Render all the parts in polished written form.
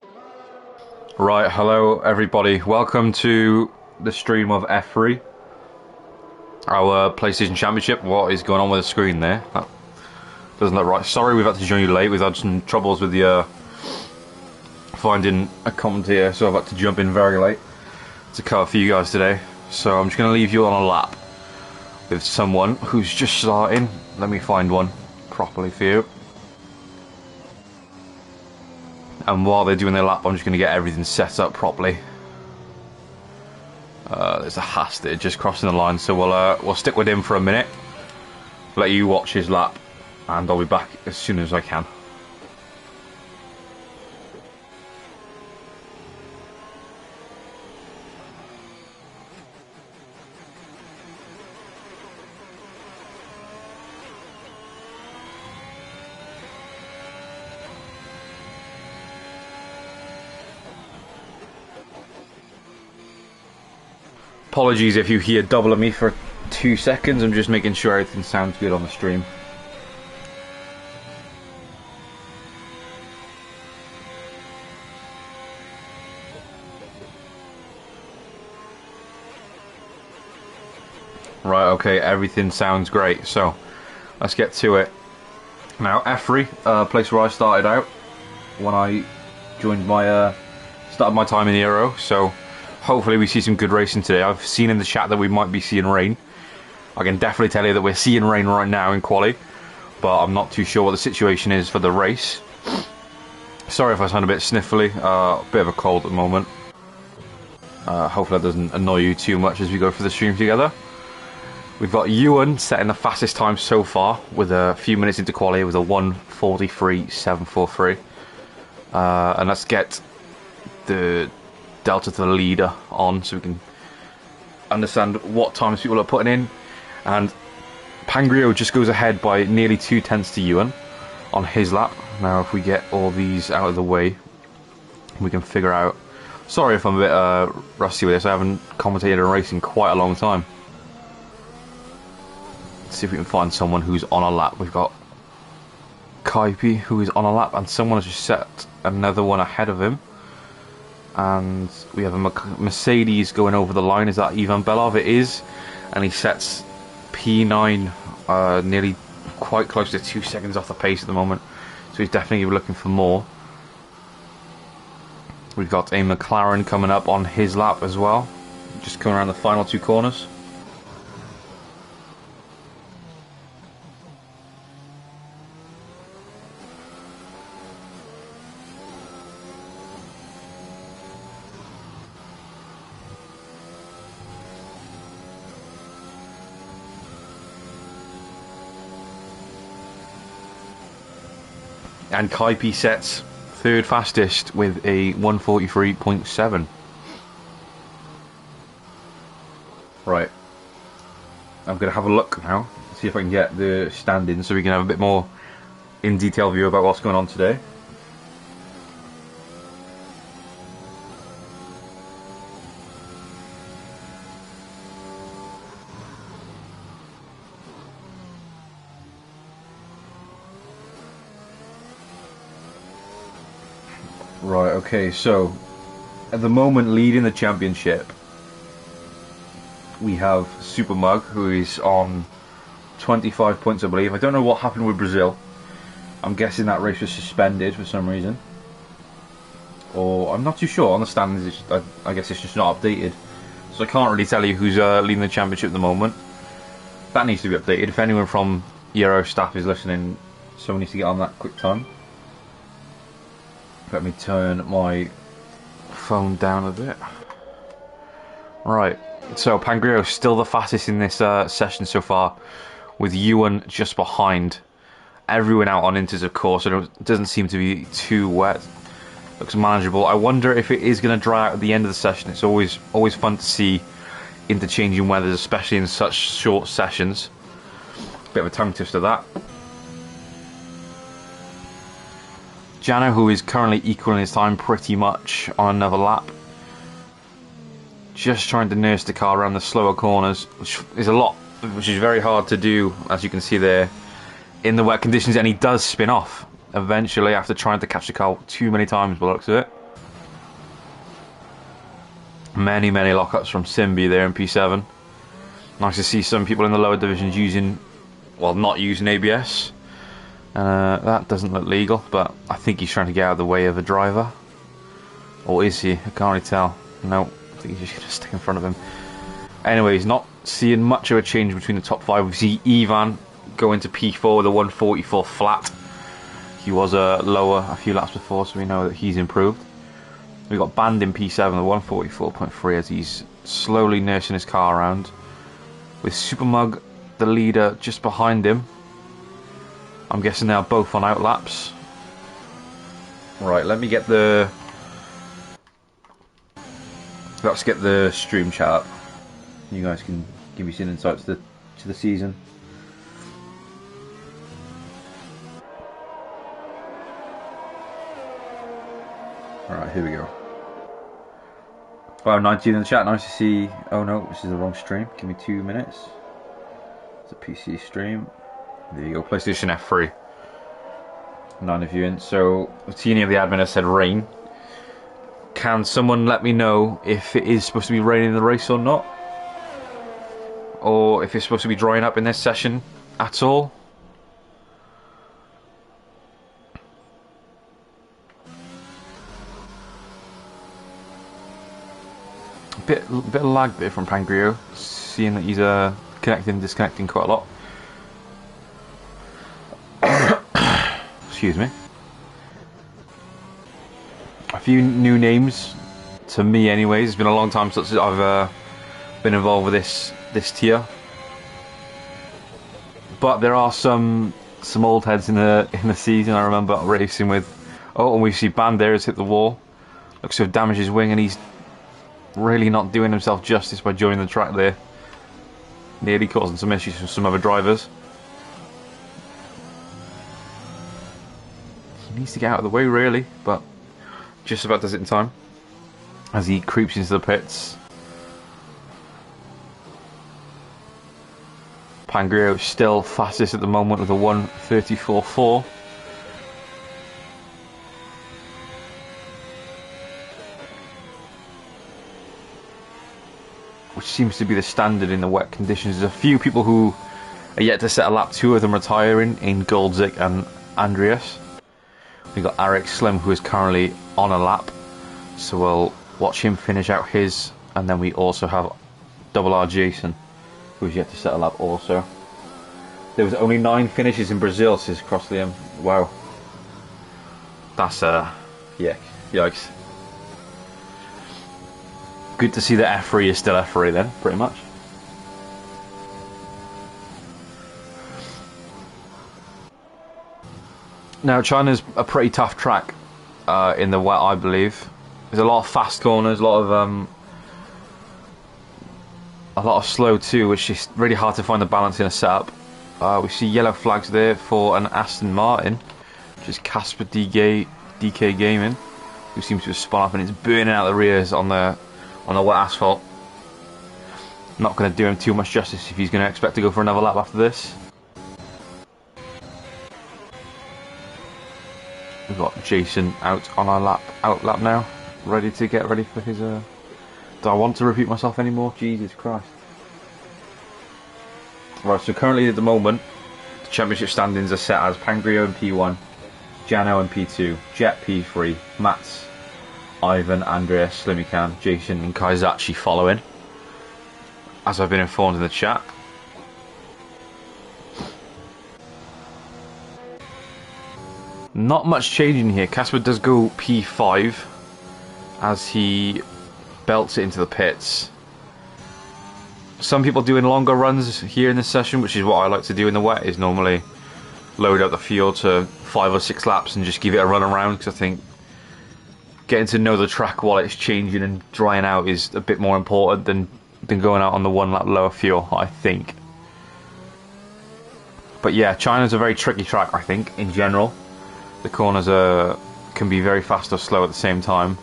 Right, hello everybody. Welcome to the stream of F3, our PlayStation Championship. What is going on with the screen there? That doesn't look right. Sorry we've had to join you late. We've had some troubles with the finding a commentator, so I've had to jump in very late to cover for you guys today. So I'm just going to leave you on a lap with someone who's just starting. Let me find one properly for you. And while they're doing their lap, I'm just going to get everything set up properly. There's a Hastard just crossing the line, so we'll stick with him for a minute. Let you watch his lap, and I'll be back as soon as I can. Apologies if you hear double of me for 2 seconds. I'm just making sure everything sounds good on the stream. Right, okay, everything sounds great, so let's get to it. Now, F3, place where I started out when I joined my, started my time in the Ero, so hopefully we see some good racing today. I've seen in the chat that we might be seeing rain. I can definitely tell you that we're seeing rain right now in quali, but I'm not too sure what the situation is for the race. Sorry if I sound a bit sniffly, a bit of a cold at the moment. Hopefully that doesn't annoy you too much as we go through the stream together. We've got Ewan setting the fastest time so far with a few minutes into quali with a 1:43.743. And let's get the Delta to the leader on so we can understand what times people are putting in. And Pangrio just goes ahead by nearly 2/10 to Ewan on his lap. Now if we get all these out of the way, we can figure out. Sorry if I'm a bit rusty with this. I haven't commentated a race in quite a long time. Let's see if we can find someone who's on a lap. We've got Kaipi who is on a lap, and someone has just set another one ahead of him. And we have a Mercedes going over the line. Is that Ivan Belov? It is. And he sets P9 nearly quite close to 2 seconds off the pace at the moment. So he's definitely looking for more. We've got a McLaren coming up on his lap as well. Just coming around the final 2 corners. And Kaipi sets third fastest with a 1:43.7. Right. I'm going to have a look now, see if I can get the standings so we can have a bit more in detail view about what's going on today. Right, okay, so at the moment leading the championship we have Super Mug, who is on 25 points I believe. I don't know what happened with Brazil. I'm guessing that race was suspended for some reason, or I'm not too sure on the standings. I guess it's just not updated, so I can't really tell you who's leading the championship at the moment. That needs to be updated. If anyone from Euro staff is listening, someone needs to get on that quick time. Let me turn my phone down a bit. Right, so Pangrio is still the fastest in this session so far, with Ewan just behind. Everyone out on inters, of course, and it doesn't seem to be too wet. Looks manageable. I wonder if it is going to dry out at the end of the session. It's always fun to see interchanging weathers, especially in such short sessions. Bit of a tongue twister that. Jano, who is currently equaling his time pretty much on another lap. Just trying to nurse the car around the slower corners, which is very hard to do, as you can see there, in the wet conditions, and he does spin off eventually after trying to catch the car too many times by the looks of it. Many lockups from Simbi there in P7. Nice to see some people in the lower divisions using, well, not using ABS. That doesn't look legal, but I think he's trying to get out of the way of a driver. Or is he? I can't really tell. No, I think he's just going to stick in front of him. Anyways, not seeing much of a change between the top 5. We see Ivan go into P4 with a 144 flat. He was lower a few laps before, so we know that he's improved. We got Band in P7 with 144.3 as he's slowly nursing his car around. With Supermug, the leader, just behind him. I'm guessing they are both on out laps. Right, let me get the... Let's get the stream chat up. You guys can give me some insights to the season. Alright, here we go. Wow, 19 in the chat, nice to see. Oh no, this is the wrong stream. Give me 2 minutes. It's a PC stream. There you go, PlayStation F3. 9 of you in. So, Tini of the admin has said rain. Can someone let me know if it is supposed to be raining in the race or not? Or if it's supposed to be drying up in this session at all? Bit of lag there from Pangrio, seeing that he's connecting and disconnecting quite a lot. Excuse me. A few new names to me, anyways. It's been a long time since I've been involved with this tier, but there are some old heads in the season. I remember racing with. Oh, and we see Banderas hit the wall. Looks to have damaged his wing, and he's really not doing himself justice by joining the track there. Nearly causing some issues for some other drivers. He needs to get out of the way, really, but just about does it in time as he creeps into the pits. Pangrio still fastest at the moment with a 1:34.4. Which seems to be the standard in the wet conditions. There's a few people who are yet to set a lap. 2 of them retiring in Goldzik and Andreas. We've got Arik Slim, who is currently on a lap, so we'll watch him finish out his, and then we also have Double R Jason, who's yet to set a lap also. There was only 9 finishes in Brazil, says Crossliam. Wow. That's yeah, yikes. Good to see that F3 is still F3 then, pretty much. Now, China's a pretty tough track in the wet, I believe. There's a lot of fast corners, a lot of slow too, which is really hard to find the balance in a setup. We see yellow flags there for an Aston Martin, which is Casper DK Gaming, who seems to have spun up and it's burning out the rears on the wet asphalt. Not going to do him too much justice if he's going to expect to go for another lap after this. We've got Jason out on our lap now, ready to get ready for his. Do I want to repeat myself anymore? Jesus Christ! Right, so currently at the moment, the championship standings are set as Pangrio in P1, Jano in P2, Jet P3, Mats, Ivan, Andreas, Slimmy Jason, and Kaizachi following, as I've been informed in the chat. Not much changing here. Casper does go P5 as he belts it into the pits. Some people doing longer runs here in this session, which is what I like to do in the wet, is normally load up the field to 5 or 6 laps and just give it a run around, because I think getting to know the track while it's changing and drying out is a bit more important than going out on the 1 lap lower fuel, I think. But yeah, China's a very tricky track, I think, in general. The corners can be very fast or slow at the same time.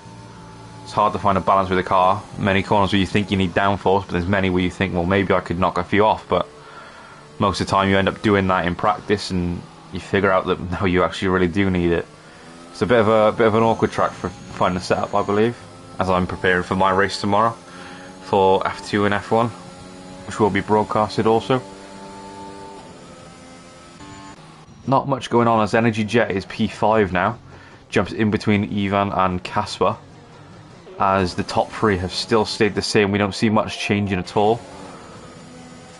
It's hard to find a balance with the car. Many corners where you think you need downforce, but there's many where you think, well, maybe I could knock a few off, but most of the time you end up doing that in practice and you figure out that no, you actually really do need it. It's a bit of an awkward track for finding a setup, I believe. as I'm preparing for my race tomorrow for F2 and F1, which will be broadcasted also. Not much going on as Energy Jet is P5 now, jumps in between Ivan and Casper, as the top three have still stayed the same. We don't see much changing at all.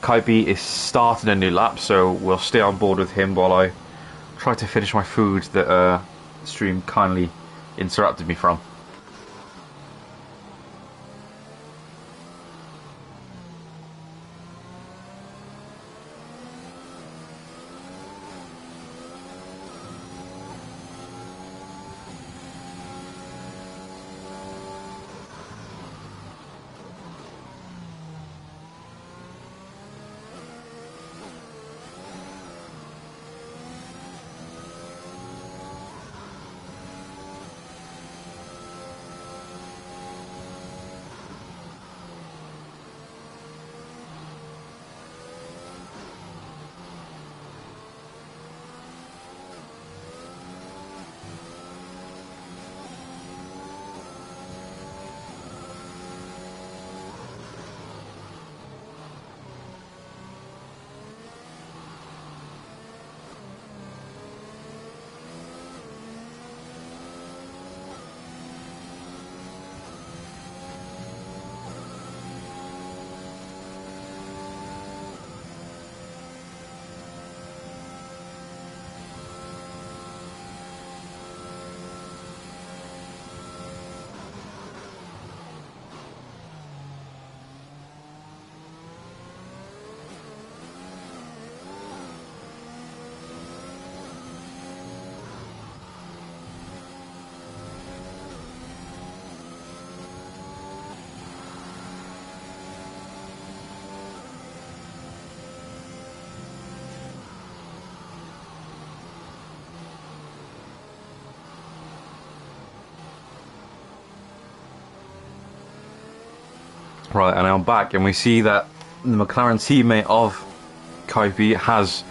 Kaipi is starting a new lap, so we'll stay on board with him while I try to finish my food that the stream kindly interrupted me from. Right, and I'm back, and we see that the McLaren teammate of Kaipi has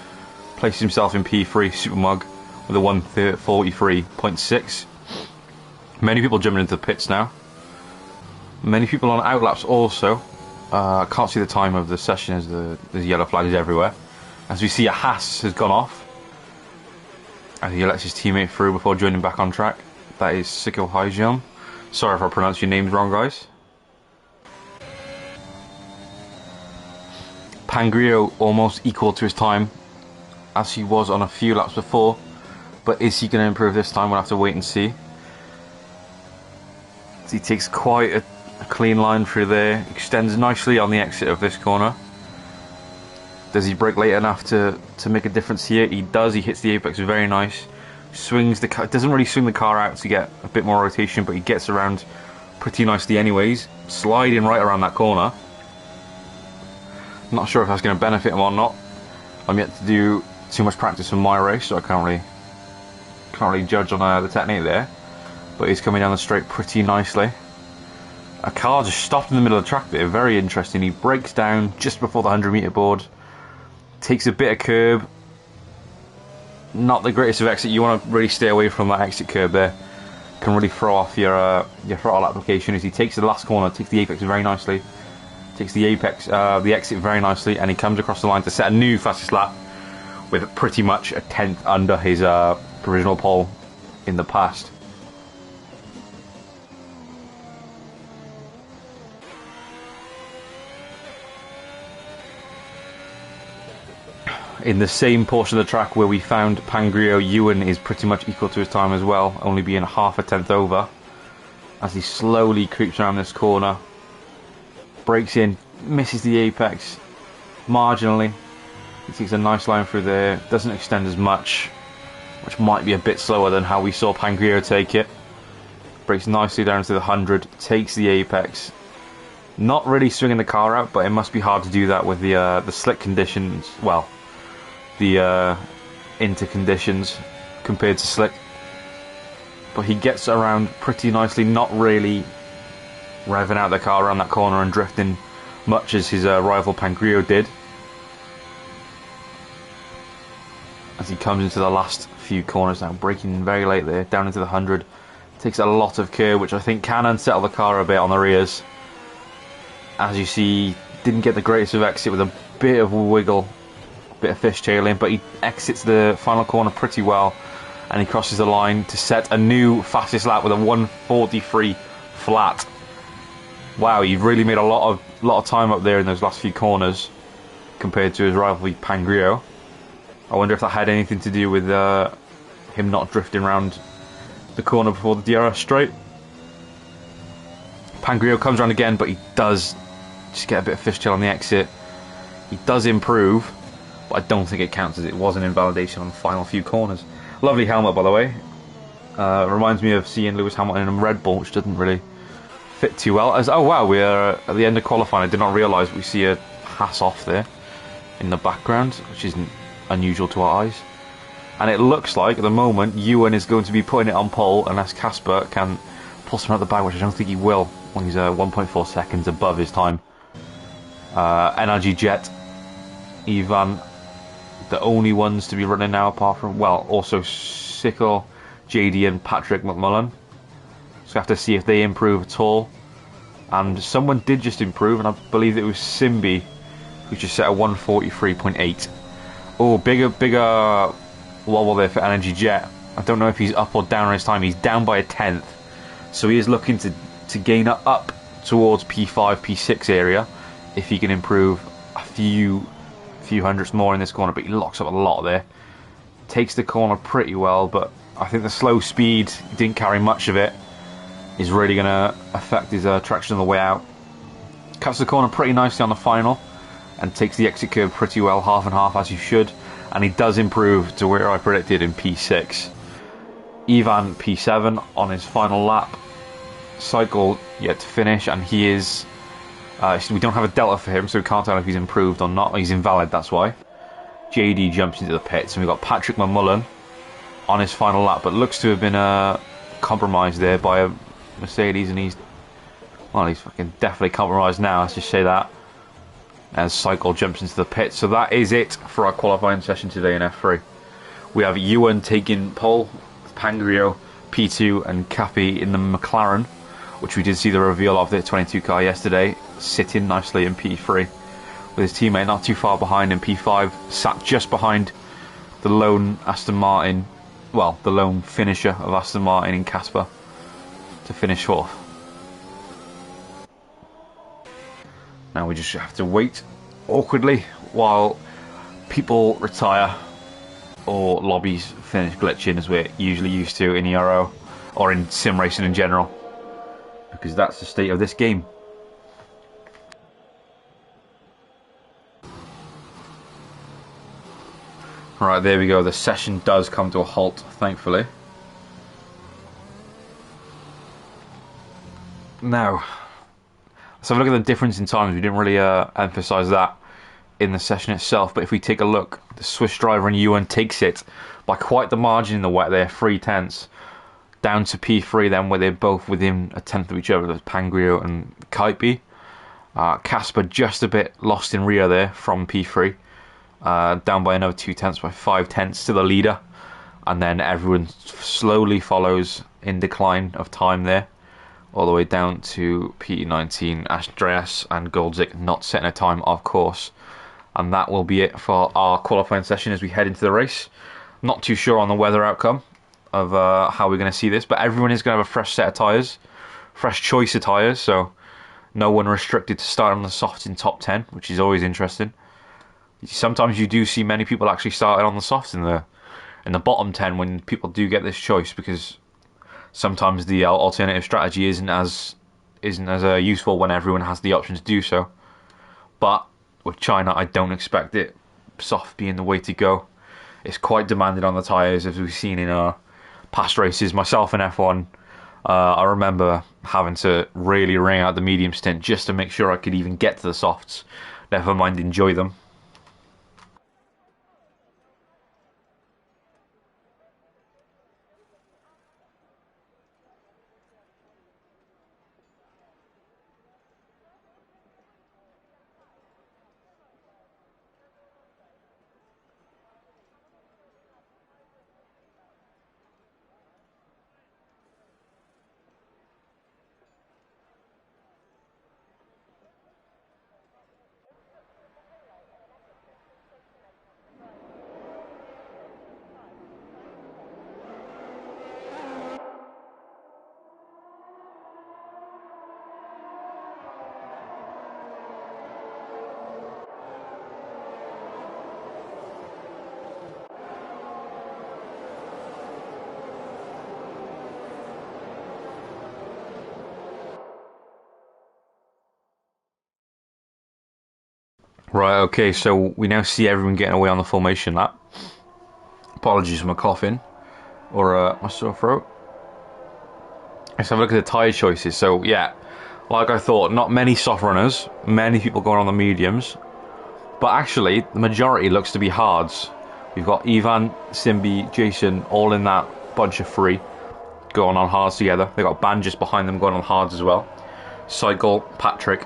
placed himself in P3 Supermug with a 1:43.6. Many people jumping into the pits now. Many people on outlaps also. I can't see the time of the session as there's yellow flags everywhere. As we see, a Haas has gone off as he lets his teammate through before joining back on track. That is Sikil Haijam. Sorry if I pronounced your names wrong, guys. Pangrio almost equal to his time as he was on a few laps before, but is he going to improve this time? We'll have to wait and see. He takes quite a clean line through there, extends nicely on the exit of this corner. Does he brake late enough to make a difference here? He does. He hits the apex very nice. Swings the car, doesn't really swing the car out to get a bit more rotation, but he gets around pretty nicely anyways, sliding right around that corner. Not sure if that's going to benefit him or not. I'm yet to do too much practice on my race, so I can't really judge on the technique there. But he's coming down the straight pretty nicely. A car just stopped in the middle of the track there. Very interesting. He breaks down just before the 100-meter board. Takes a bit of curb. Not the greatest of exit. You want to really stay away from that exit curb there. Can really throw off your throttle application. As he takes the last corner, takes the apex very nicely. Takes the exit very nicely, and he comes across the line to set a new fastest lap with pretty much a tenth under his provisional pole in the past. In the same portion of the track where we found Pangrio, Ewan is pretty much equal to his time as well, only being half a tenth over as he slowly creeps around this corner. Breaks in, misses the apex marginally. He takes a nice line through there, doesn't extend as much, which might be a bit slower than how we saw Pangrio take it. Breaks nicely down to the 100, takes the apex. Not really swinging the car out, but it must be hard to do that with the slick conditions. Well, the inter conditions compared to slick. But he gets around pretty nicely, not really revving out the car around that corner and drifting much as his rival Pangrio did. As he comes into the last few corners now, braking very late there, down into the 100, Takes a lot of curve, which I think can unsettle the car a bit on the rears. As you see, didn't get the greatest of exit with a bit of wiggle, a bit of fishtailing, but he exits the final corner pretty well, and he crosses the line to set a new fastest lap with a 1:43 flat. Wow, you've really made a lot of time up there in those last few corners compared to his rival Pangrio. I wonder if that had anything to do with him not drifting around the corner before the DRS straight. Pangrio comes around again, but he does just get a bit of fishtail on the exit. He does improve, but I don't think it counts as it was an invalidation on the final few corners. Lovely helmet, by the way. Reminds me of seeing Lewis Hamilton in a Red Bull, which doesn't really fit too well. As oh wow, we are at the end of qualifying. I did not realise we see a Haas off there in the background, which isn't unusual to our eyes. And it looks like at the moment Ewan is going to be putting it on pole unless Casper can pull something out the bag, which I don't think he will when he's 1.4 seconds above his time. NRG Jet, Ivan, the only ones to be running now apart from, well, also Sickle, JD and Patrick McMullen. So we have to see if they improve at all. And someone did just improve, and I believe it was Simbi, who just set a 1:43.8. Oh, bigger wobble there for Energy Jet. I don't know if he's up or down on his time. He's down by a 1/10, so he is looking to gain up towards P5, P6 area if he can improve a few hundredths more in this corner. But he locks up a lot there. Takes the corner pretty well, but I think the slow speed, he didn't carry much of it, is really going to affect his traction on the way out. Cuts the corner pretty nicely on the final and takes the exit curve pretty well, half and half as you should, and he does improve to where I predicted in P6. Ivan P7 on his final lap. Cycle yet to finish, and he is we don't have a delta for him, so we can't tell if he's improved or not. He's invalid, that's why. JD jumps into the pits, and we've got Patrick McMullen on his final lap, but looks to have been compromised there by a Mercedes, and he's fucking definitely compromised now, let's just say that, as Cycle jumps into the pit. So that is it for our qualifying session today in F3. We have Ewan taking pole, Pangrio P2 and Cappy in the McLaren, which we did see the reveal of the 22 car yesterday, sitting nicely in P3 with his teammate not too far behind in P5, sat just behind the lone Aston Martin, well, the lone finisher of Aston Martin in Casper, to finish fourth. Now we just have to wait awkwardly while people retire or lobbies finish glitching, as we're usually used to in Ero or in sim racing in general, because that's the state of this game. Right, there we go. The session does come to a halt, thankfully. Now, let's have a look at the difference in times. We didn't really emphasise that in the session itself, but if we take a look, the Swiss driver and Ewan takes it by quite the margin in the wet there, 3/10, down to P3 then, where they're both within a tenth of each other. There's Pangrio and Kaipi. Casper just a bit lost in rear there from P3. Down by another 2/10 by 5/10 to the leader, and then everyone slowly follows in decline of time there, all the way down to P19. Andreas and Goldzik not setting a time, of course, and that will be it for our qualifying session as we head into the race. Not too sure on the weather outcome of how we're going to see this, but everyone is going to have a fresh set of tyres, fresh choice of tyres, so no one restricted to start on the softs in top 10, which is always interesting. Sometimes you do see many people actually starting on the softs in the bottom 10 when people do get this choice, because sometimes the alternative strategy isn't as useful when everyone has the option to do so. But with China, I don't expect it soft being the way to go. It's quite demanded on the tyres, as we've seen in our past races. Myself in F1, I remember having to really wring out the medium stint just to make sure I could even get to the softs, never mind enjoy them. Right, okay, so we now see everyone getting away on the formation lap. Apologies for my coughing or my sore throat. Let's have a look at the tyre choices. So, yeah, like I thought, not many soft runners, many people going on the mediums, but actually, the majority looks to be hards. We've got Ivan, Simbi, Jason, all in that bunch of three, going on hards together. They've got Ban just behind them going on hards as well. Cycle, Patrick,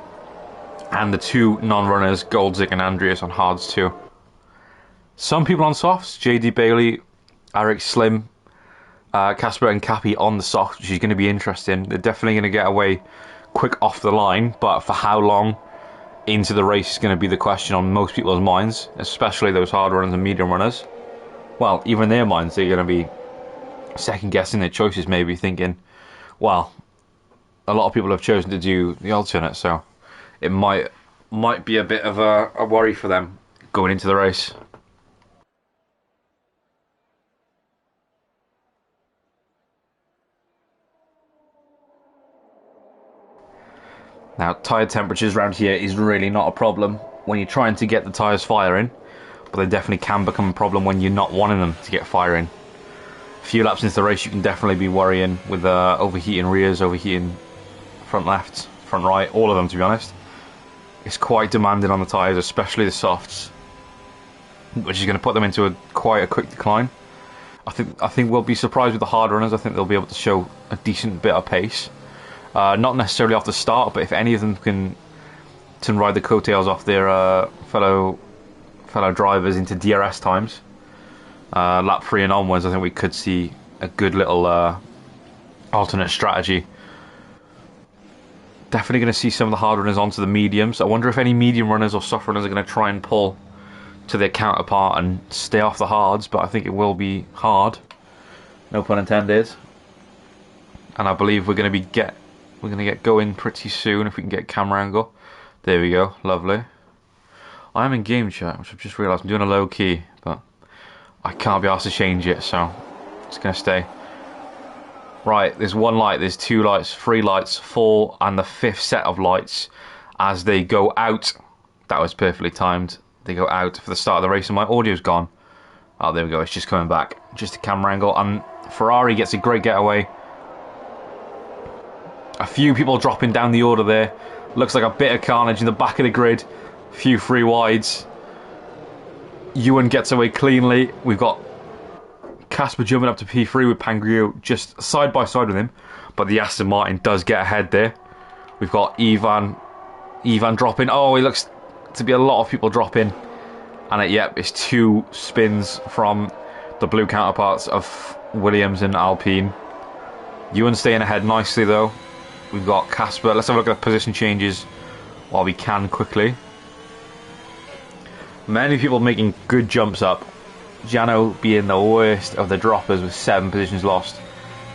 and the two non-runners, Goldzik and Andreas, on hards too. Some people on softs, JD Bailey, Eric Slim, Casper and Cappy on the softs, which is going to be interesting. They're definitely going to get away quick off the line, but for how long into the race is going to be the question on most people's minds, especially those hard runners and medium runners. Well, even in their minds, they're going to be second guessing their choices, maybe thinking, well, a lot of people have chosen to do the alternate, so it might be a bit of a worry for them going into the race. Now, tyre temperatures around here is really not a problem when you're trying to get the tyres firing, but they definitely can become a problem when you're not wanting them to get firing. A few laps into the race, you can definitely be worrying with overheating rears, overheating front left, front right, all of them, to be honest. It's quite demanding on the tyres, especially the softs, which is going to put them into quite a quick decline. I think we'll be surprised with the hard runners. I think they'll be able to show a decent bit of pace. Not necessarily off the start, but if any of them can ride the coattails off their fellow drivers into DRS times, lap 3 and onwards, I think we could see a good little alternate strategy. Definitely going to see some of the hard runners onto the mediums. I wonder if any medium runners or soft runners are going to try and pull to their counterpart and stay off the hards, but I think it will be hard, no pun intended. And I believe we're going to get going pretty soon if we can get camera angle. There we go, lovely. I am in game chat, which I've just realised I'm doing a low key, but I can't be asked to change it, so it's going to stay. Right, there's one light, there's two lights, three lights, four, and the fifth set of lights as they go out. That was perfectly timed. They go out for the start of the race, and my audio's gone. Oh, there we go, it's just coming back. Just a camera angle, and Ferrari gets a great getaway. A few people dropping down the order there. Looks like a bit of carnage in the back of the grid. A few free wides. Ewan gets away cleanly. We've got Casper jumping up to P3 with Pangrio just side by side with him, but the Aston Martin does get ahead there. We've got Ivan dropping. Oh, he looks to be a lot of people dropping, and yep, it's two spins from the blue counterparts of Williams and Alpine. Ewan staying ahead nicely though. We've got Casper. Let's have a look at the position changes while we can quickly. Many people making good jumps up. Jano being the worst of the droppers with 7 positions lost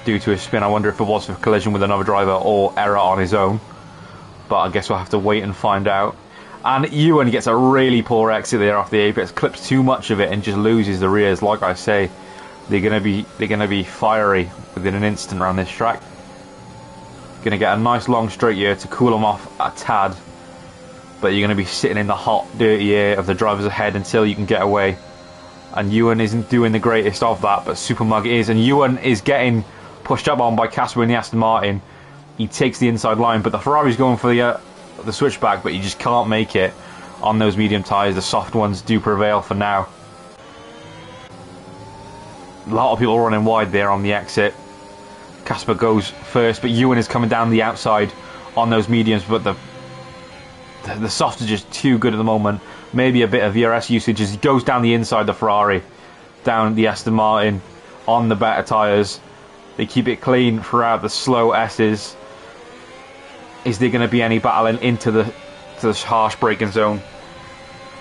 due to a spin. I wonder if it was for collision with another driver or error on his own, but I guess we'll have to wait and find out. And Ewan gets a really poor exit there off the apex, clips too much of it and just loses the rears. Like I say, they're gonna be fiery within an instant around this track. Gonna get a nice long straight here to cool them off a tad, but you're gonna be sitting in the hot, dirty air of the drivers ahead until you can get away. And Ewan isn't doing the greatest of that, but Supermug is, and Ewan is getting pushed up on by Casper in the Aston Martin. He takes the inside line, but the Ferrari's going for the switchback, but you just can't make it on those medium tyres. The soft ones do prevail for now. A lot of people running wide there on the exit. Casper goes first, but Ewan is coming down the outside on those mediums, but the softs are just too good at the moment. Maybe a bit of ERS usage as he goes down the inside the Ferrari, down the Aston Martin on the better tyres. They keep it clean throughout the slow S's. Is there going to be any battling into the harsh braking zone,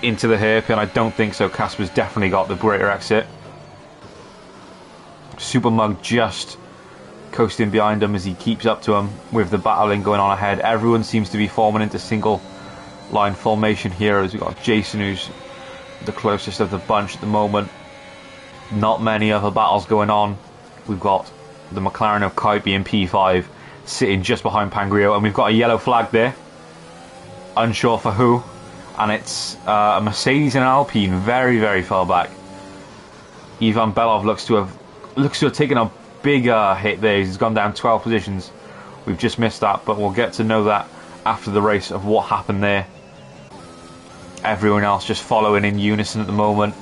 into the hairpin? I don't think so. Casper's definitely got the greater exit. Supermug just coasting behind him as he keeps up to him with the battling going on ahead. Everyone seems to be forming into single line formation here as we've got Jason, who's the closest of the bunch at the moment. Not many other battles going on. We've got the McLaren of Kite being P5 sitting just behind Pangrio, and we've got a yellow flag there, unsure for who. and it's a Mercedes and an Alpine very, very far back. Ivan Belov looks to have taken a big hit there. He's gone down 12 positions. We've just missed that, but we'll get to know that after the race of what happened there. Everyone else just following in unison at the moment.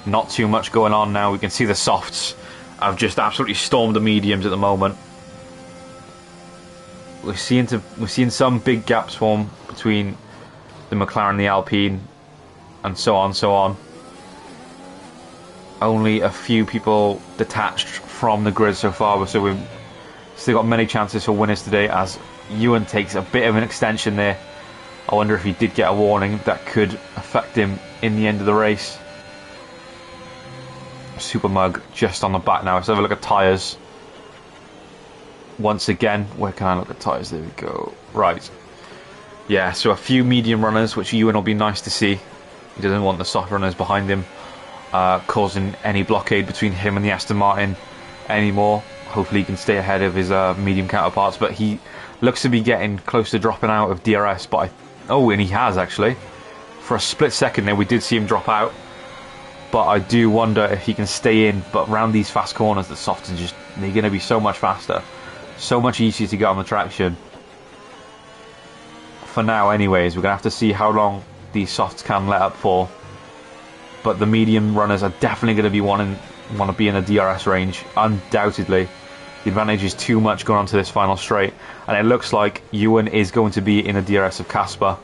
Not too much going on now. We can see the softs have just absolutely stormed the mediums at the moment. We're seeing some big gaps form between the McLaren and the Alpine, and so on. Only a few people detached from the grid so far, so we've still got many chances for winners today, as Ewan takes a bit of an extension there. I wonder if he did get a warning that could affect him in the end of the race. Super Mug just on the back now. Let's have a look at tyres. Once again, where can I look at tyres? There we go. Right. Yeah, so a few medium runners, which Ewan will be nice to see. He doesn't want the soft runners behind him causing any blockade between him and the Aston Martin anymore. Hopefully he can stay ahead of his medium counterparts, but he looks to be getting close to dropping out of DRS. But and he has actually. For a split second there, we did see him drop out. But I do wonder if he can stay in. But round these fast corners, the softs are they're going to be so much faster, so much easier to get on the traction. For now, anyways, we're going to have to see how long these softs can let up for. But the medium runners are definitely going to be want to be in the DRS range, undoubtedly. The advantage is too much going on to this final straight, and it looks like Ewan is going to be in the DRS of Casper,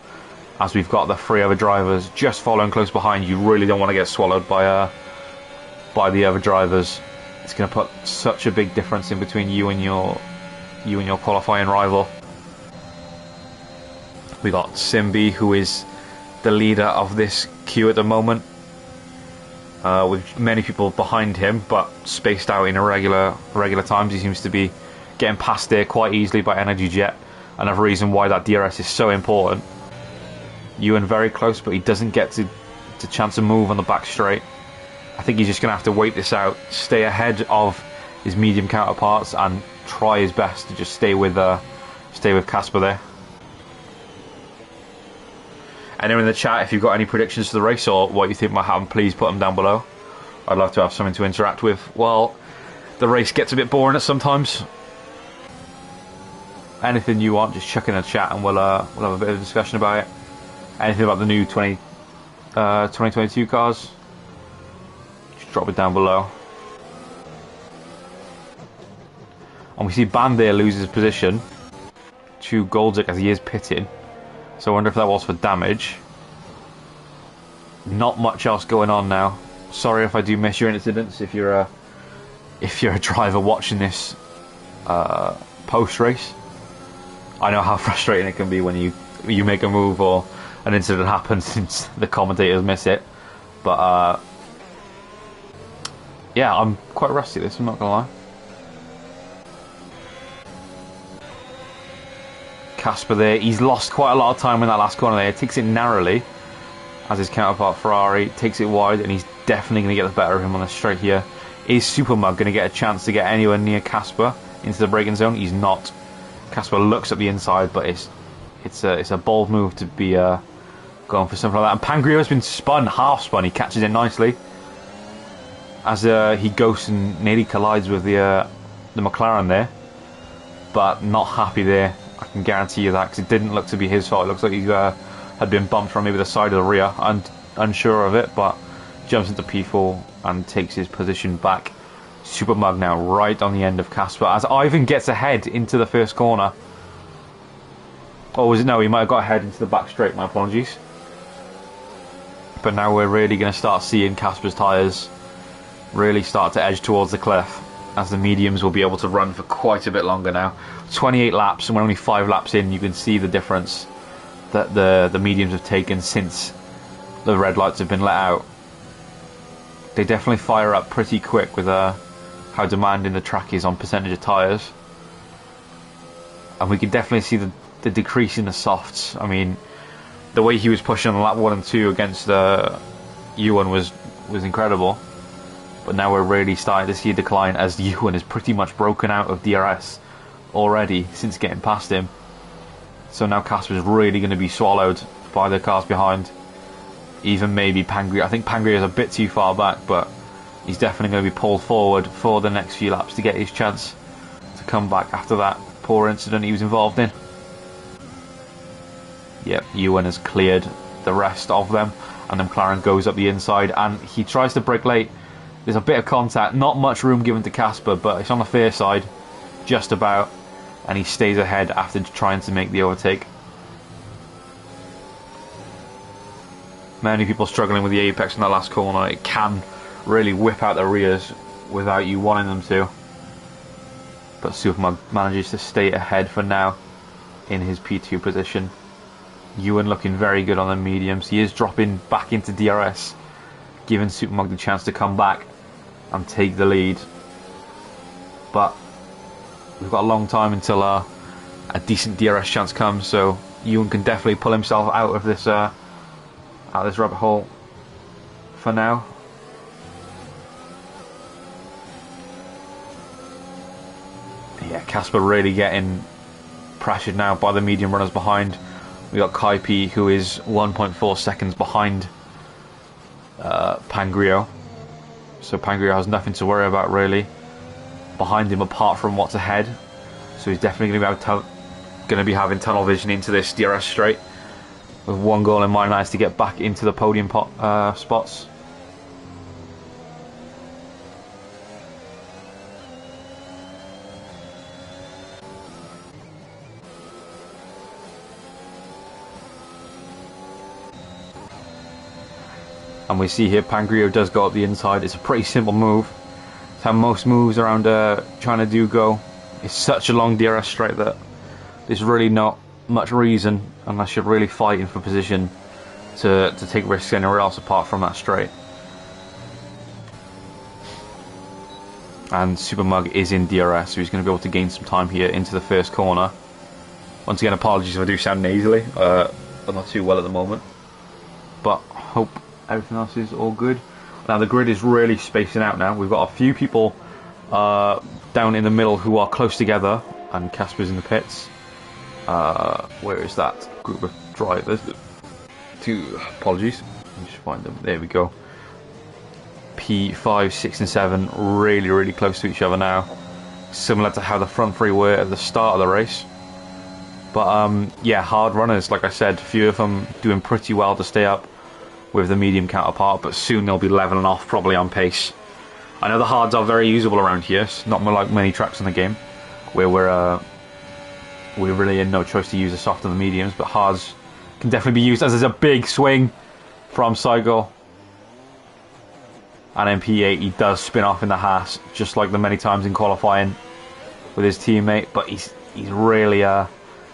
as we've got the 3 other drivers just following close behind. You really don't want to get swallowed by the other drivers. It's going to put such a big difference in between you and your qualifying rival. We got Simbi, who is the leader of this queue at the moment, with many people behind him, but spaced out in irregular times. He seems to be getting past there quite easily by Energy Jet. Another reason why that DRS is so important. Ewan very close, but he doesn't get to chance to move on the back straight. I think he's just going to have to wait this out, stay ahead of his medium counterparts, and try his best to just stay with Casper there. And in the chat, if you've got any predictions for the race or what you think might happen, please put them down below. I'd love to have something to interact with. Well, the race gets a bit boring at sometimes. Anything you want, just chuck in a chat and we'll have a bit of a discussion about it. Anything about the new 2022 cars, just drop it down below. And we see Band there lose his position to Goldzic as he is pitting. So I wonder if that was for damage. Not much else going on now. Sorry if I do miss your incidents. If you're a driver watching this post race, I know how frustrating it can be when you make a move or an incident happens since the commentators miss it. But yeah, I'm quite rusty at this, I'm not gonna lie. Casper there, he's lost quite a lot of time in that last corner there. He takes it narrowly, as his counterpart Ferrari takes it wide, and he's definitely going to get the better of him on the straight here. Is Super Mug going to get a chance to get anywhere near Casper into the braking zone? He's not. Casper looks at the inside, but it's a bold move to be going for something like that. And Pangrio's been spun, half spun. He catches it nicely as he ghosts and nearly collides with the McLaren there, but not happy there. I can guarantee you that, because it didn't look to be his fault. It looks like he had been bumped from maybe the side of the rear. I'm unsure of it, but jumps into P4 and takes his position back. Super Mug now right on the end of Casper as Ivan gets ahead into the first corner. Or was it? No, he might have got ahead into the back straight, my apologies. But now we're really going to start seeing Casper's tyres really start to edge towards the cliff, as the mediums will be able to run for quite a bit longer now. 28 laps, and we're only 5 laps in. You can see the difference that the mediums have taken since the red lights have been let out. They definitely fire up pretty quick with how demanding the track is on percentage of tyres. And we can definitely see the decrease in the softs. I mean, the way he was pushing on lap 1 and 2 against Ewan was incredible. But now we're really starting to see a decline, as Ewan is pretty much broken out of DRS already since getting past him. So now Casper's really going to be swallowed by the cars behind. Even maybe Pangria. I think Pangria is a bit too far back, but he's definitely going to be pulled forward for the next few laps to get his chance to come back after that poor incident he was involved in. Yep, Ewan has cleared the rest of them, and then McLaren goes up the inside, and he tries to brake late. There's a bit of contact, not much room given to Casper, but it's on the fair side, just about, and he stays ahead after trying to make the overtake. Many people struggling with the apex in that last corner. It can really whip out the rears without you wanting them to. But Supermug manages to stay ahead for now in his P2 position. Ewan looking very good on the mediums. He is dropping back into DRS, giving Supermug the chance to come back and take the lead. But we've got a long time until a decent DRS chance comes, so Ewan can definitely pull himself out of this rabbit hole for now. Yeah, Casper really getting pressured now by the medium runners behind. We got Kaipi, who is 1.4 seconds behind Pangrio, so Pangrio has nothing to worry about really behind him apart from what's ahead. So he's definitely going to be having tunnel vision into this DRS straight, with one goal in mind, nice to get back into the podium spots. And we see here Pangrio does go up the inside. It's a pretty simple move. It's how most moves around China do go. It's such a long DRS straight that there's really not much reason, unless you're really fighting for position, to take risks anywhere else apart from that straight. And Supermug is in DRS, so he's going to be able to gain some time here into the first corner. Once again, apologies if I do sound nasally. I'm not too well at the moment, but hope everything else is all good. Now the grid is really spacing out now. We've got a few people down in the middle who are close together, and Casper's in the pits. Where is that group of drivers? Apologies. Let me just find them. There we go. P5, 6 and 7 really close to each other now. Similar to how the front three were at the start of the race. But yeah, hard runners, like I said, a few of them doing pretty well to stay up with the medium counterpart, but soon they'll be leveling off probably on pace. I know the hards are very usable around here. It's not like many tracks in the game where we're really in no choice to use the soft and the mediums, but hards can definitely be used, as there's a big swing from Saigo. And MP8, he does spin off in the Haas, just like the many times in qualifying with his teammate, but he's really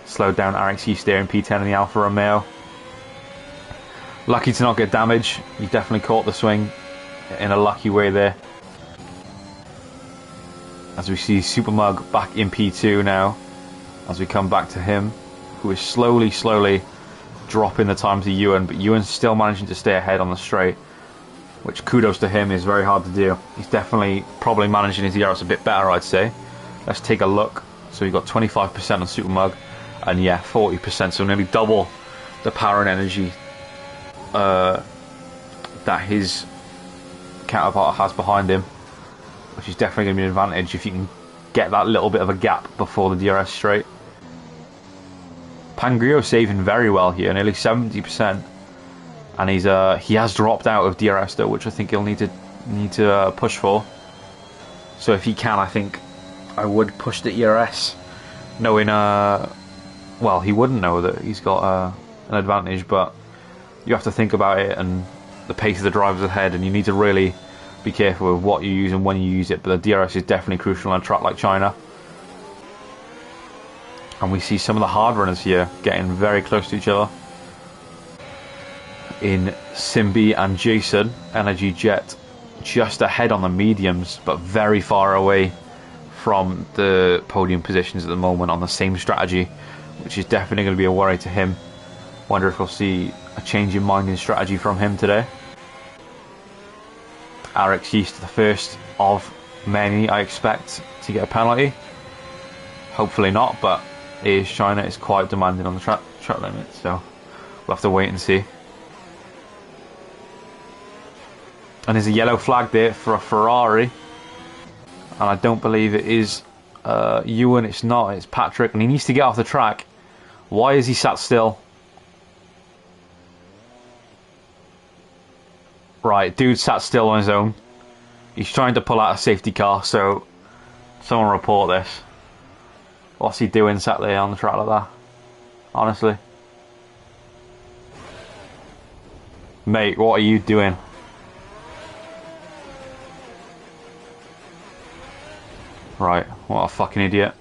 slowed down RXC steering P10 in the Alfa Romeo. Lucky to not get damage. He definitely caught the swing in a lucky way there. As we see Supermug back in P2 now, as we come back to him, who is slowly dropping the time to Ewan, but Ewan's still managing to stay ahead on the straight, which, kudos to him, is very hard to do. He's definitely probably managing his DRS a bit better, I'd say. Let's take a look. So we've got 25% on Supermug, and yeah, 40%, so nearly double the power and energy that his counterpart has behind him, which is definitely going to be an advantage if you can get that little bit of a gap before the DRS straight. Pangrio saving very well here, nearly 70%, and he has dropped out of DRS though, which I think he'll need to push for. So if he can, I think I would push the ERS, knowing well, he wouldn't know that he's got an advantage, but you have to think about it and the pace of the drivers ahead, and you need to really be careful with what you use and when you use it. But the DRS is definitely crucial on a track like China. And we see some of the hard runners here getting very close to each other. In Simbi and Jason, Energy Jet just ahead on the mediums, but very far away from the podium positions at the moment on the same strategy, which is definitely going to be a worry to him. Wonder if we'll see a change in mind in strategy from him today. Alex East, the first of many, I expect, to get a penalty. Hopefully not, but it is China. It's quite demanding on the track limit, so We'll have to wait and see. And there's a yellow flag there for a Ferrari. And I don't believe it is Ewan, it's not, it's Patrick. And he needs to get off the track. Why is he sat still? Right, dude sat still on his own. He's trying to pull out a safety car, so someone report this. What's he doing sat there on the track like that? Honestly. Mate, what are you doing? Right, what a fucking idiot.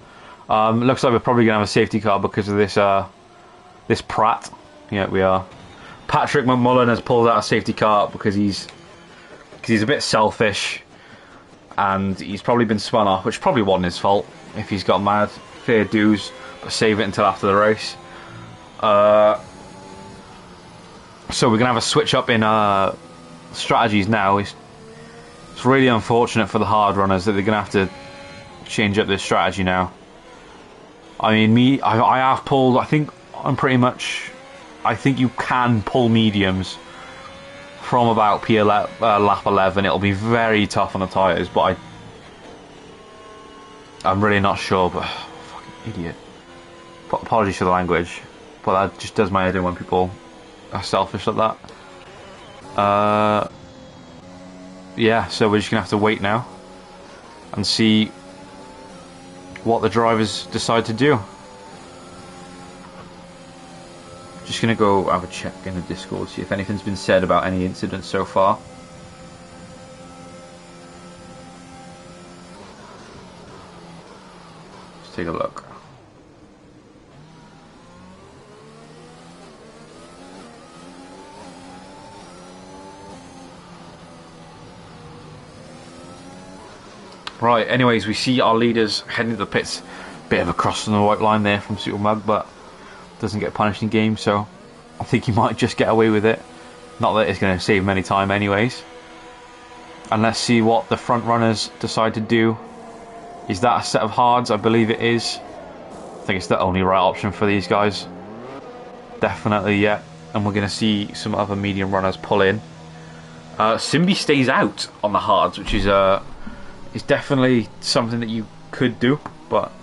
Looks like we're probably going to have a safety car because of this this Pratt. Yeah, we are. Patrick McMullen has pulled out a safety car because he's a bit selfish and he's probably been spun off, which probably wasn't his fault if he's got mad. Fair dues, but save it until after the race. So we're going to have a switch up in strategies now. It's really unfortunate for the hard runners that they're going to have to change up their strategy now. I mean, I have pulled, I think you can pull mediums from about lap 11. It'll be very tough on the tyres, but I'm really not sure, but fucking idiot. But apologies for the language, but that just does my head in when people are selfish like that. Yeah, so we're just gonna have to wait now and see what the drivers decide to do. Just gonna go have a check in the Discord, see if anything's been said about any incidents so far. Let's take a look. Right, anyways, we see our leaders heading to the pits. Bit of a cross on the white line there from Super Mug, but doesn't get punished in game, so I think he might just get away with it. Not that it's going to save him any time anyways. And let's see what the front runners decide to do. Is that a set of hards? I believe it is. I think it's the only right option for these guys. Definitely, yeah. And we're going to see some other medium runners pull in. Simbi stays out on the hards, which is definitely something that you could do, but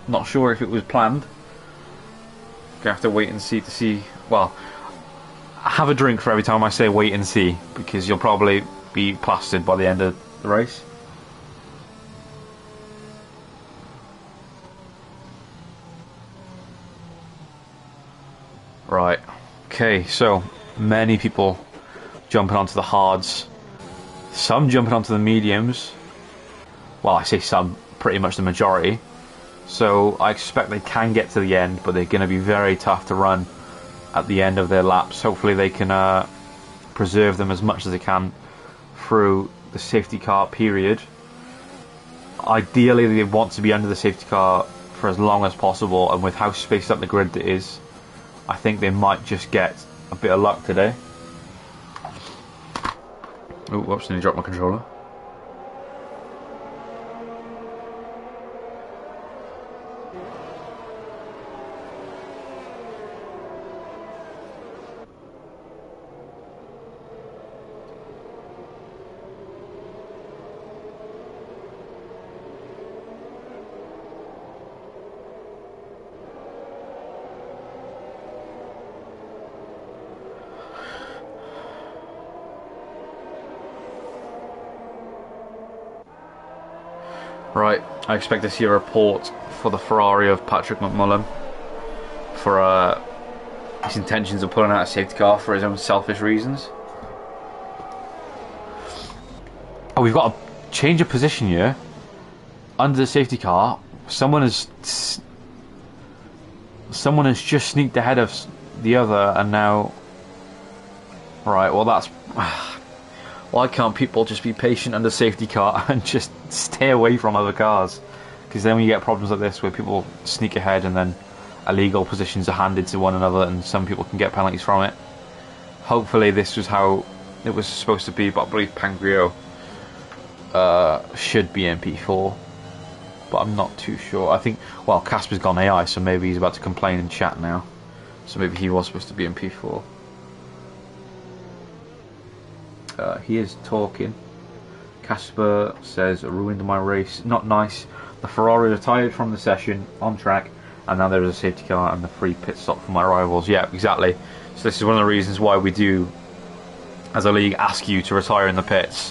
not sure if it was planned. Gonna have to wait and see to see. Well, have a drink for every time I say wait and see, because you'll probably be plastered by the end of the race. Right, okay, so many people jumping onto the hards, some jumping onto the mediums. Well, I say some, pretty much the majority. So I expect they can get to the end, but they're going to be very tough to run at the end of their laps. Hopefully they can preserve them as much as they can through the safety car period. Ideally they want to be under the safety car for as long as possible, and with how spaced up the grid it is, I think they might just get a bit of luck today. Oh, whoops, nearly dropped my controller. Right, I expect to see a report for the Ferrari of Patrick McMullen for his intentions of pulling out a safety car for his own selfish reasons. Oh, we've got a change of position here. Under the safety car, someone has just sneaked ahead of the other, and now... Right, well that's... Why can't people just be patient under safety car and just stay away from other cars? Because then we get problems like this where people sneak ahead and then illegal positions are handed to one another and some people can get penalties from it. Hopefully this was how it was supposed to be, but I believe Pangrio should be MP4. But I'm not too sure. I think, well, Casper's gone AI, so maybe he's about to complain in chat now. So maybe he was supposed to be in P4. He is talking. Casper says, ruined my race. Not nice. The Ferrari retired from the session on track, and now there is a safety car and the free pit stop for my rivals. Yeah, exactly. So this is one of the reasons why we do, as a league, ask you to retire in the pits,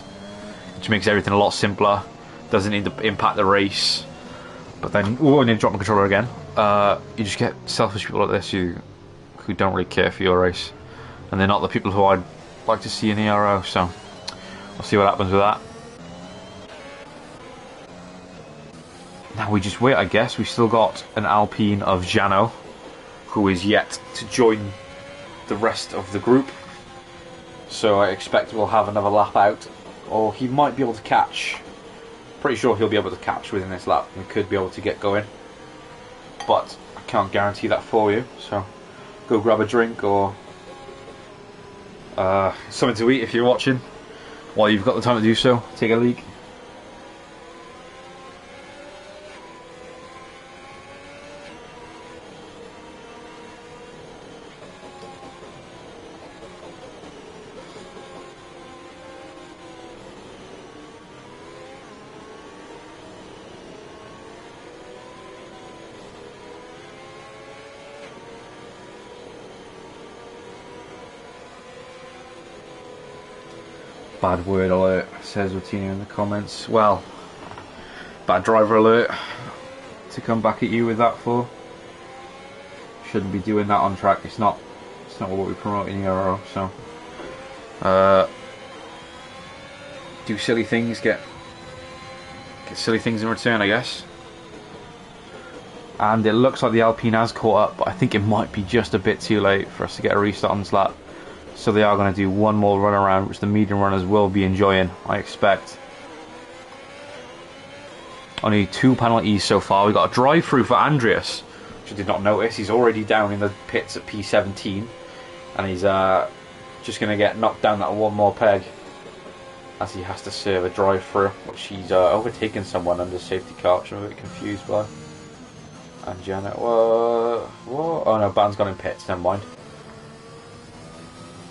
which makes everything a lot simpler. Doesn't need to impact the race. But then, oh, I need to drop my controller again. You just get selfish people like this who don't really care for your race, and they're not the people who I'd like to see in the Ero. So we'll see what happens with that. Now we just wait, I guess. We've still got an Alpine of Jano, who is yet to join the rest of the group. So I expect we'll have another lap out, or he might be able to catch. Pretty sure he'll be able to catch within this lap. We could be able to get going, but I can't guarantee that for you. So go grab a drink or something to eat if you're watching, while you've got the time to do so. Take a leak. Bad word alert, says Routinho in the comments. Well, bad driver alert to come back at you with that for. Shouldn't be doing that on track. It's not what we promote in Ero. So do silly things, get silly things in return, I guess. And it looks like the Alpine has caught up, but I think it might be just a bit too late for us to get a restart on this lap. So they are going to do one more run around, which the medium runners will be enjoying, I expect. Only 2 penalties so far. We got a drive through for Andreas, which I did not notice. He's already down in the pits at P17, and he's just going to get knocked down that one more peg, as he has to serve a drive through, which he's overtaken someone under safety car, which I'm a bit confused by. And Janet, whoa. Oh no, Ban's gone in pits. Never mind.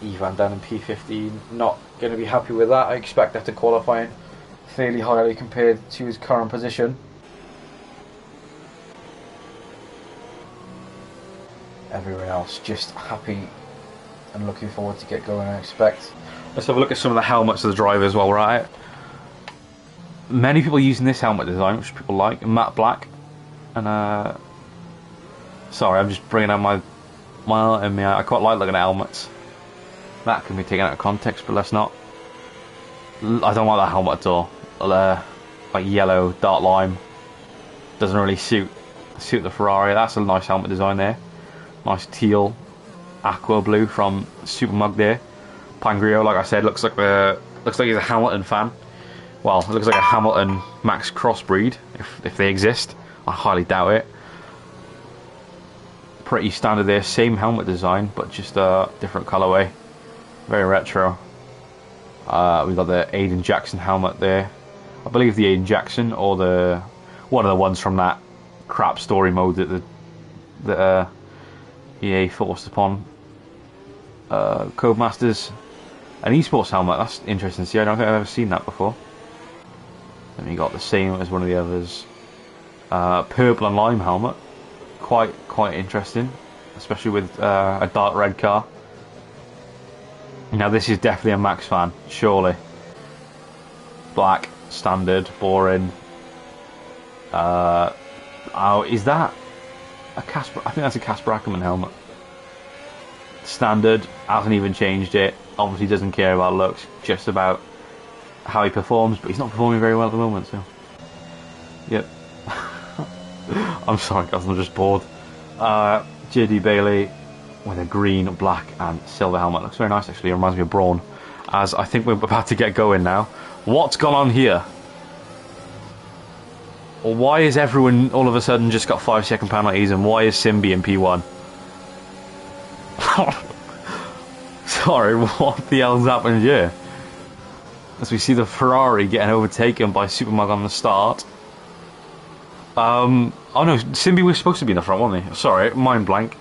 Ivan down in P15, not going to be happy with that. I expect after qualifying fairly highly compared to his current position. Everyone else just happy and looking forward to get going, I expect. Let's have a look at some of the helmets of the drivers while we're at it. Many people using this helmet design, which people like, matte black. And sorry, I'm just bringing out my I quite like looking at helmets. That can be taken out of context, but let's not. I don't like that helmet at all. Like yellow, dark lime. Doesn't really suit the Ferrari. That's a nice helmet design there. Nice teal, aqua blue from Super Mug there. Pangrio, like I said, looks like he's a Hamilton fan. Well, it looks like a Hamilton Max crossbreed, if they exist. I highly doubt it. Pretty standard there, same helmet design, but just a different colorway. Very retro. We've got the Aiden Jackson helmet there. I believe the Aiden Jackson, or one of the ones from that crap story mode that EA forced upon Codemasters. An esports helmet. That's interesting to see. I don't think I've ever seen that before. Then we got the same as one of the others. Purple and lime helmet. Quite interesting, especially with a dark red car. Now this is definitely a Max fan, surely. Black, standard, boring. Oh, is that a Casper? I think that's a Casper Ackerman helmet. Standard, hasn't even changed it. Obviously doesn't care about looks, just about how he performs, but he's not performing very well at the moment, so. Yep. I'm sorry guys, I'm just bored. JD Bailey with a green, black and silver helmet. Looks very nice actually. It reminds me of Braun. As I think we're about to get going now. What's gone on here? Or why is everyone all of a sudden just got 5-second penalties, and why is Simbi in P1? Sorry, what the hell's happened here? As we see the Ferrari getting overtaken by Supermug on the start. Oh no, Simbi was supposed to be in the front, wasn't he? Sorry, mind blank.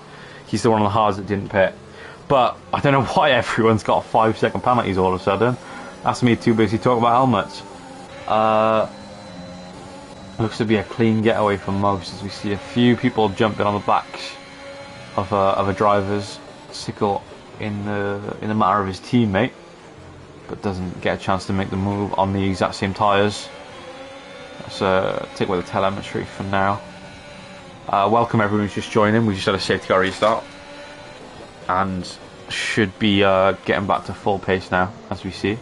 he's the one on the hards that didn't pit. But I don't know why everyone's got 5-second penalties all of a sudden. That's me too busy talking about helmets. Looks to be a clean getaway for most, as we see a few people jumping on the backs of a driver's sickle in the matter of his teammate, but doesn't get a chance to make the move on the exact same tyres. Let's take away the telemetry for now. Welcome everyone who's just joining. We just had a safety car restart and should be getting back to full pace now, as we see.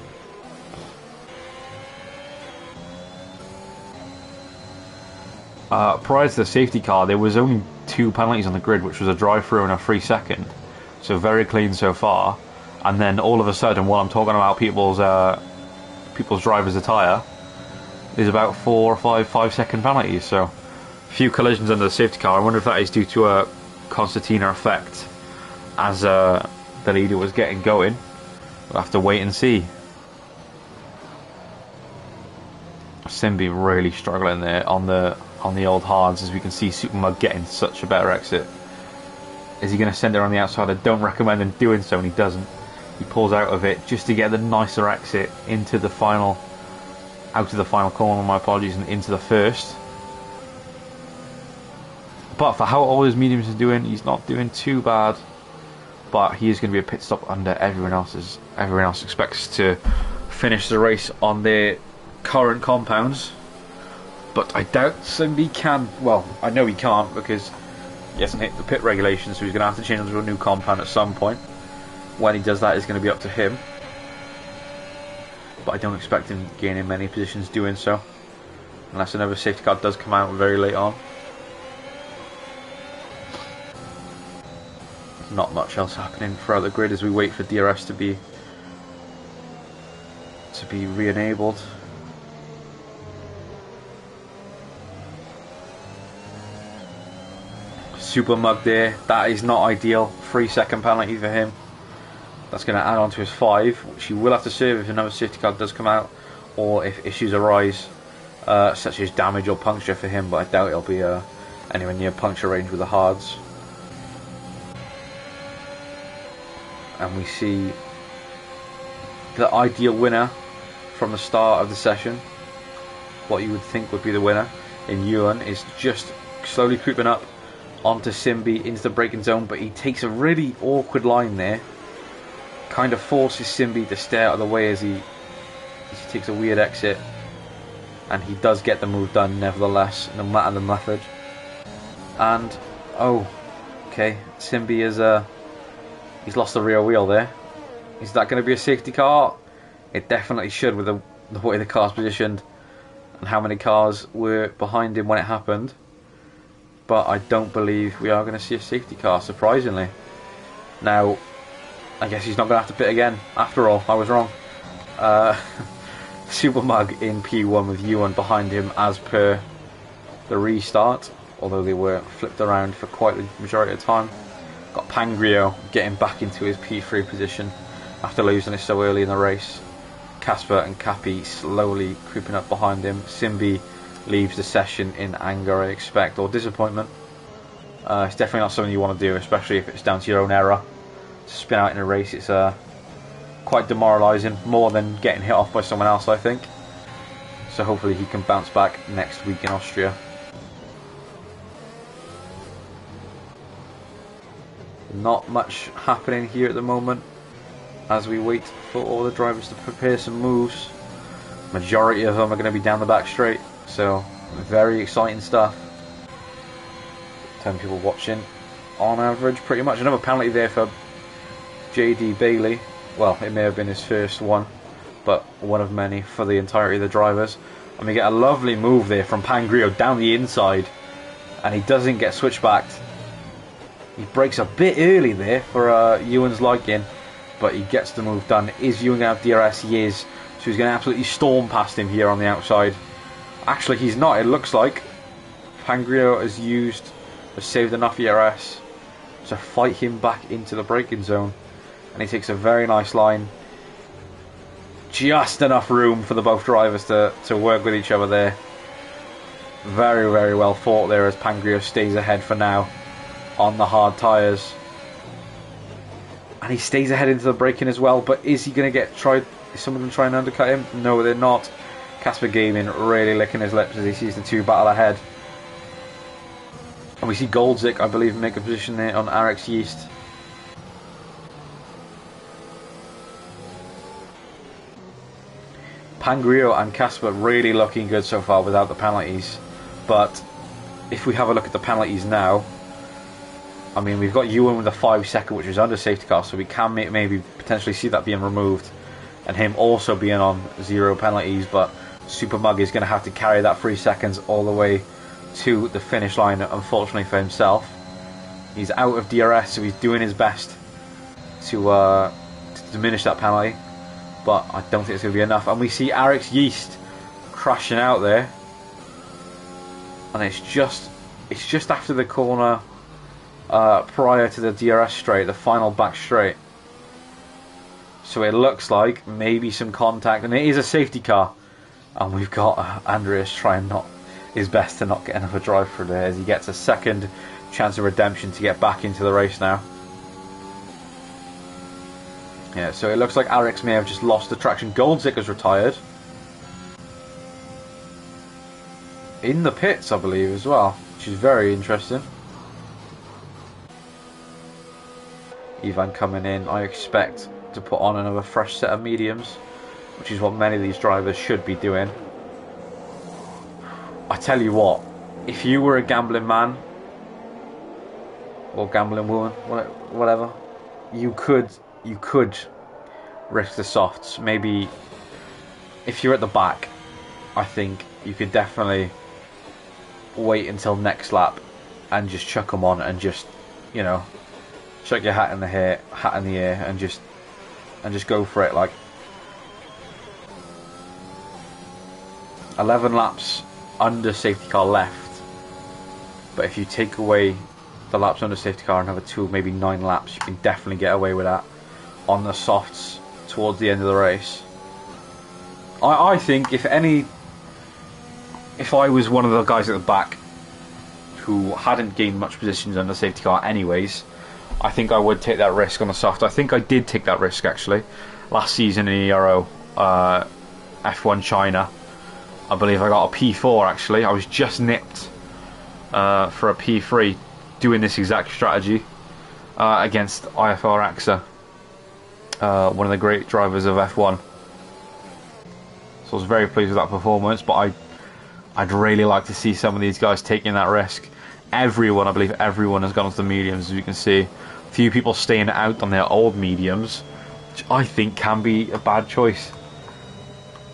Prior to the safety car, there was only 2 penalties on the grid, which was a drive-through and a 3 second. So very clean so far. And then all of a sudden, while I'm talking about people's drivers' attire, there's about 4 or 5 second penalties. So a few collisions under the safety car. I wonder if that is due to a concertina effect as the leader was getting going. We'll have to wait and see. Simbi really struggling there on the old hards, as we can see Supermug getting such a better exit. Is he going to send it on the outside? I don't recommend him doing so, and he doesn't. He pulls out of it just to get the nicer exit into the final, out of the final corner, my apologies, and into the first. But for how all his mediums are doing, he's not doing too bad. But he is going to be a pit stop under everyone else's. Everyone else expects to finish the race on their current compounds. But I doubt Simbi can. Well, I know he can't because he hasn't hit the pit regulations, so he's going to have to change to a new compound at some point. When he does that, it's going to be up to him. But I don't expect him gaining many positions doing so, unless another safety car does come out very late on. Not much else happening throughout the grid as we wait for DRS to be re-enabled. Supermug there, that is not ideal. 3-second penalty for him. That's going to add on to his 5, which he will have to serve if another safety car does come out, or if issues arise, such as damage or puncture for him, but I doubt it'll be anywhere near puncture range with the hards. And we see the ideal winner from the start of the session. What you would think would be the winner in Ewan is just slowly creeping up onto Simbi into the braking zone, but he takes a really awkward line there. Kind of forces Simbi to stay out of the way as he takes a weird exit, and he does get the move done nevertheless, no matter the method. And oh, okay, Simbi is he's lost the rear wheel there. Is that going to be a safety car? It definitely should, with the way the car's positioned and how many cars were behind him when it happened. But I don't believe we are going to see a safety car, surprisingly. Now, I guess he's not going to have to pit again. After all, I was wrong. Supermug in P1 with Ewan behind him as per the restart, although they were flipped around for quite the majority of the time. Got Pangrio getting back into his P3 position after losing it so early in the race. Casper and Cappy slowly creeping up behind him. Simbi leaves the session in anger, I expect, or disappointment. It's definitely not something you want to do, especially if it's down to your own error. To spin out in a race, it's quite demoralising, more than getting hit off by someone else, I think. So hopefully he can bounce back next week in Austria. Not much happening here at the moment as we wait for all the drivers to prepare some moves. Majority of them are going to be down the back straight, so very exciting stuff. 10 people watching on average, pretty much. Another penalty there for JD Bailey. Well, it may have been his first one, but one of many for the entirety of the drivers. And we get a lovely move there from Pangrio down the inside, and he doesn't get switchbacked. He breaks a bit early there for Ewan's liking, but he gets the move done. Is Ewan going to have DRS? He is. So he's going to absolutely storm past him here on the outside. Actually, he's not. It looks like Pangrio has saved enough ERS to fight him back into the braking zone. And he takes a very nice line. Just enough room for the both drivers to work with each other there. Very, very well fought there as Pangrio stays ahead for now on the hard tyres. And he stays ahead into the braking as well. But is he going to get tried? Is someone going to try and undercut him? No, they're not. Casper Gaming really licking his lips as he sees the two battle ahead. And we see Goldzik, I believe, make a position there on RX Yeast. Pangrio and Casper really looking good so far without the penalties. But if we have a look at the penalties now, I mean, we've got Ewan with a 5-second, which was under safety car, so we can maybe potentially see that being removed, and him also being on 0 penalties. But Super Mug is going to have to carry that 3 seconds all the way to the finish line, unfortunately for himself. He's out of DRS, so he's doing his best to diminish that penalty, but I don't think it's going to be enough. And we see RX Yeast crashing out there, and it's just after the corner prior to the DRS straight, the final back straight. So it looks like maybe some contact, and it is a safety car, and we've got Andreas trying not his best to not get another drive through there as he gets a second chance of redemption to get back into the race now. Yeah, so it looks like RX may have just lost the traction. Goldzik has retired. In the pits, I believe, as well, which is very interesting. Ivan coming in, I expect to put on another fresh set of mediums, which is what many of these drivers should be doing. I tell you what, if you were a gambling man or gambling woman, whatever, you could risk the softs. Maybe if you're at the back, I think you could definitely wait until next lap and just chuck them on and just, you know, chuck your hat in the air, and just go for it. Like 11 laps under safety car left, but if you take away the laps under safety car and have a 2, maybe 9 laps, you can definitely get away with that on the softs towards the end of the race. I think if I was one of the guys at the back who hadn't gained much positions under safety car anyways, I think I would take that risk on the soft. I think I did take that risk actually last season in Ero F1 China. I believe I got a P4 actually. I was just nipped for a P3 doing this exact strategy against IFR AXA, one of the great drivers of F1. So I was very pleased with that performance, but I'd really like to see some of these guys taking that risk. Everyone, I believe everyone has gone onto the mediums, as you can see. A few people staying out on their old mediums, which I think can be a bad choice.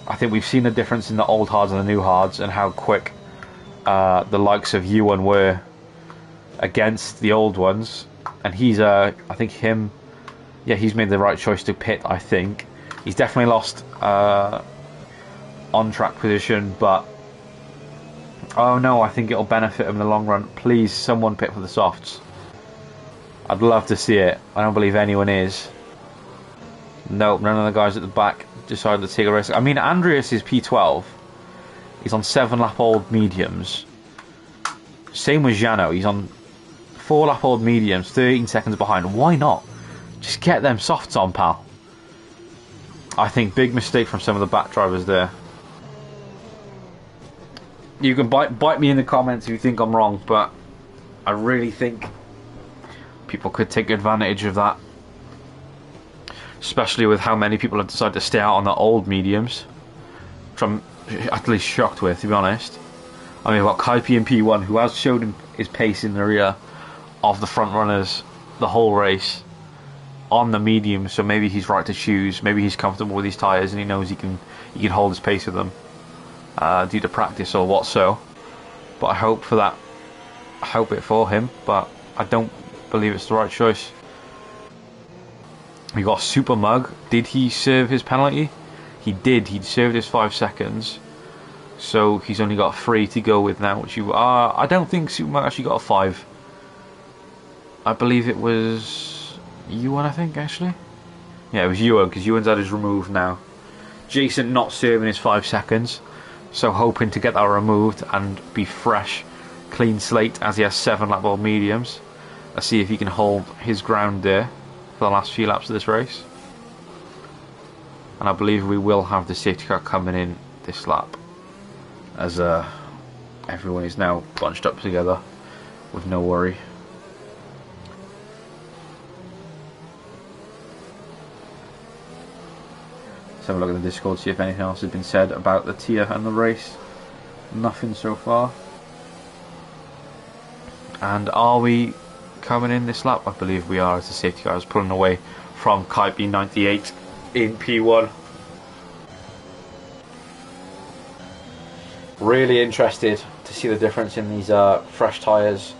I think we've seen the difference in the old hards and the new hards, and how quick the likes of Ewan were against the old ones. And he's, I think he's made the right choice to pit. I think he's definitely lost on-track position, but oh no, I think it'll benefit him in the long run. Please, someone pit for the softs. I'd love to see it. I don't believe anyone is. Nope, none of the guys at the back decided to take a risk. I mean, Andreas is P12. He's on 7-lap old mediums. Same with Jano. He's on 4-lap old mediums, 13 seconds behind. Why not? Just get them softs on, pal. I think big mistake from some of the back drivers there. You can bite me in the comments if you think I'm wrong, but I really think people could take advantage of that, especially with how many people have decided to stay out on the old mediums, which I'm at least shocked with, to be honest. I mean, we've got Kaipi in P1, who has showed his pace in the rear of the front runners the whole race on the medium, so maybe he's right to choose. Maybe he's comfortable with his tyres and he knows he can hold his pace with them due to practice or what so. But I hope for that. I hope it for him, but I don't believe it's the right choice. We got Super Mug. Did he serve his penalty? He did. He served his 5 seconds, so he's only got 3 to go with now. Which I don't think Super Mug actually got a 5. I believe it was Ewan. I think actually, yeah, it was Ewan, because Ewan's had his removed now. Jason not serving his 5 seconds, so hoping to get that removed and be fresh, clean slate, as he has 7-lap old mediums. Let's see if he can hold his ground there. for the last few laps of this race. And I believe we will have the safety car coming in this lap, as everyone is now bunched up together with no worry. Let's have a look at the Discord, see if anything else has been said about the tier and the race. Nothing so far. And are we coming in this lap? I believe we are, as the safety car is pulling away from Kite B98 in P1. Really interested to see the difference in these fresh tyres.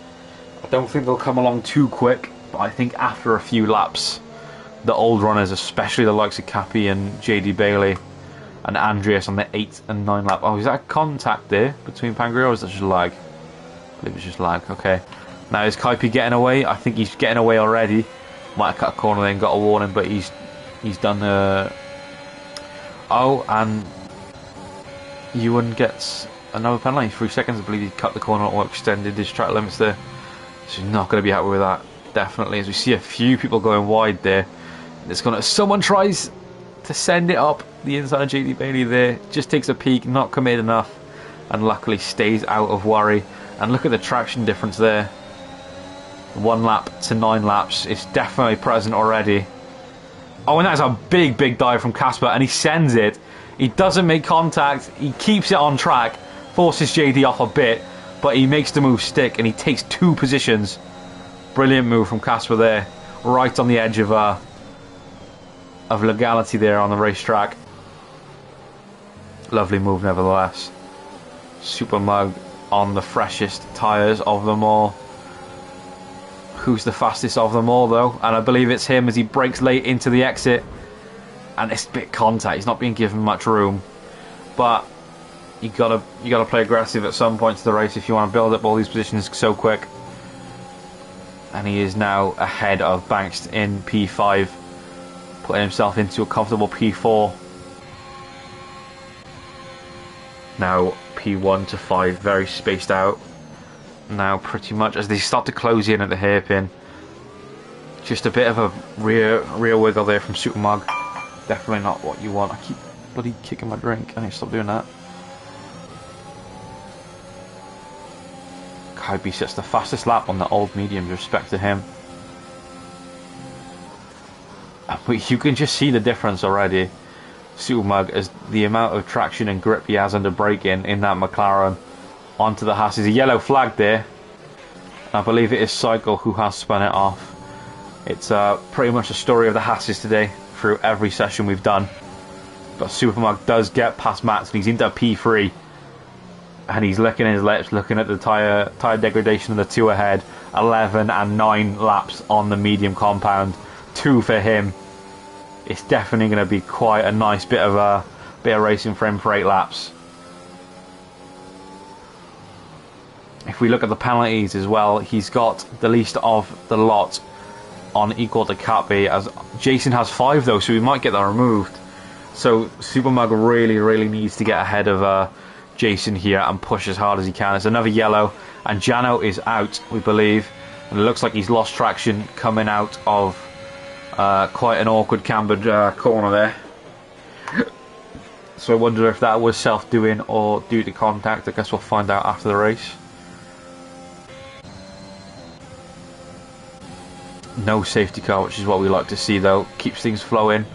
I don't think they'll come along too quick, but I think after a few laps, the old runners, especially the likes of Cappy and JD Bailey and Andreas on the 8 and 9 lap. Oh, is that a contact there between Pangrio, or is that just lag? I believe it's just lag. Okay. Now is Kaipi getting away? I think he's getting away already. Might have cut a corner then, got a warning, but he's done oh, and Ewan gets another penalty, 3 seconds. I believe he cut the corner or extended his track limits there. So he's not going to be happy with that, definitely. As we see a few people going wide there. It's gonna. Someone tries to send it up the inside of JD Bailey there. Just takes a peek, not committed enough, and luckily stays out of worry. And look at the traction difference there. 1 lap to 9 laps. It's definitely present already. Oh, and that's a big dive from Casper, and he sends it. He doesn't make contact. He keeps it on track, forces JD off a bit, but he makes the move stick, and he takes 2 positions. Brilliant move from Casper there, right on the edge of legality there on the racetrack. Lovely move nevertheless. Super Mug on the freshest tyres of them all. Who's the fastest of them all though? And I believe it's him, as he breaks late into the exit. And it's a bit contact, he's not being given much room. But you gotta play aggressive at some points of the race if you want to build up all these positions so quick. And he is now ahead of Banks in P5. Putting himself into a comfortable P4. Now P1 to 5, very spaced out. Now pretty much as they start to close in at the hairpin. Just a bit of a rear wiggle there from Super Mug. Definitely not what you want. I keep bloody kicking my drink. I need to stop doing that. Kaibi sets the fastest lap on the old mediums, respect to him. But you can just see the difference already. Supermug, as the amount of traction and grip he has under braking in that McLaren onto the Haas. There's a yellow flag there. I believe it is Cycle who has spun it off. It's pretty much the story of the Hasses today through every session we've done. But Supermug does get past Mats, and he's into P3. And he's licking his lips, looking at the tyre degradation of the 2 ahead. 11 and 9 laps on the medium compound. 2 for him. It's definitely going to be quite a nice bit of racing for him for 8 laps. If we look at the penalties as well, he's got the least of the lot on equal to Catby, as Jason has 5 though, so we might get that removed. So Supermug really needs to get ahead of Jason here and push as hard as he can. It's another yellow, and Jano is out, we believe, and it looks like he's lost traction coming out of quite an awkward cambered corner there. So I wonder if that was self-doing or due to contact. I guess we'll find out after the race. No safety car, which is what we like to see though. Keeps things flowing.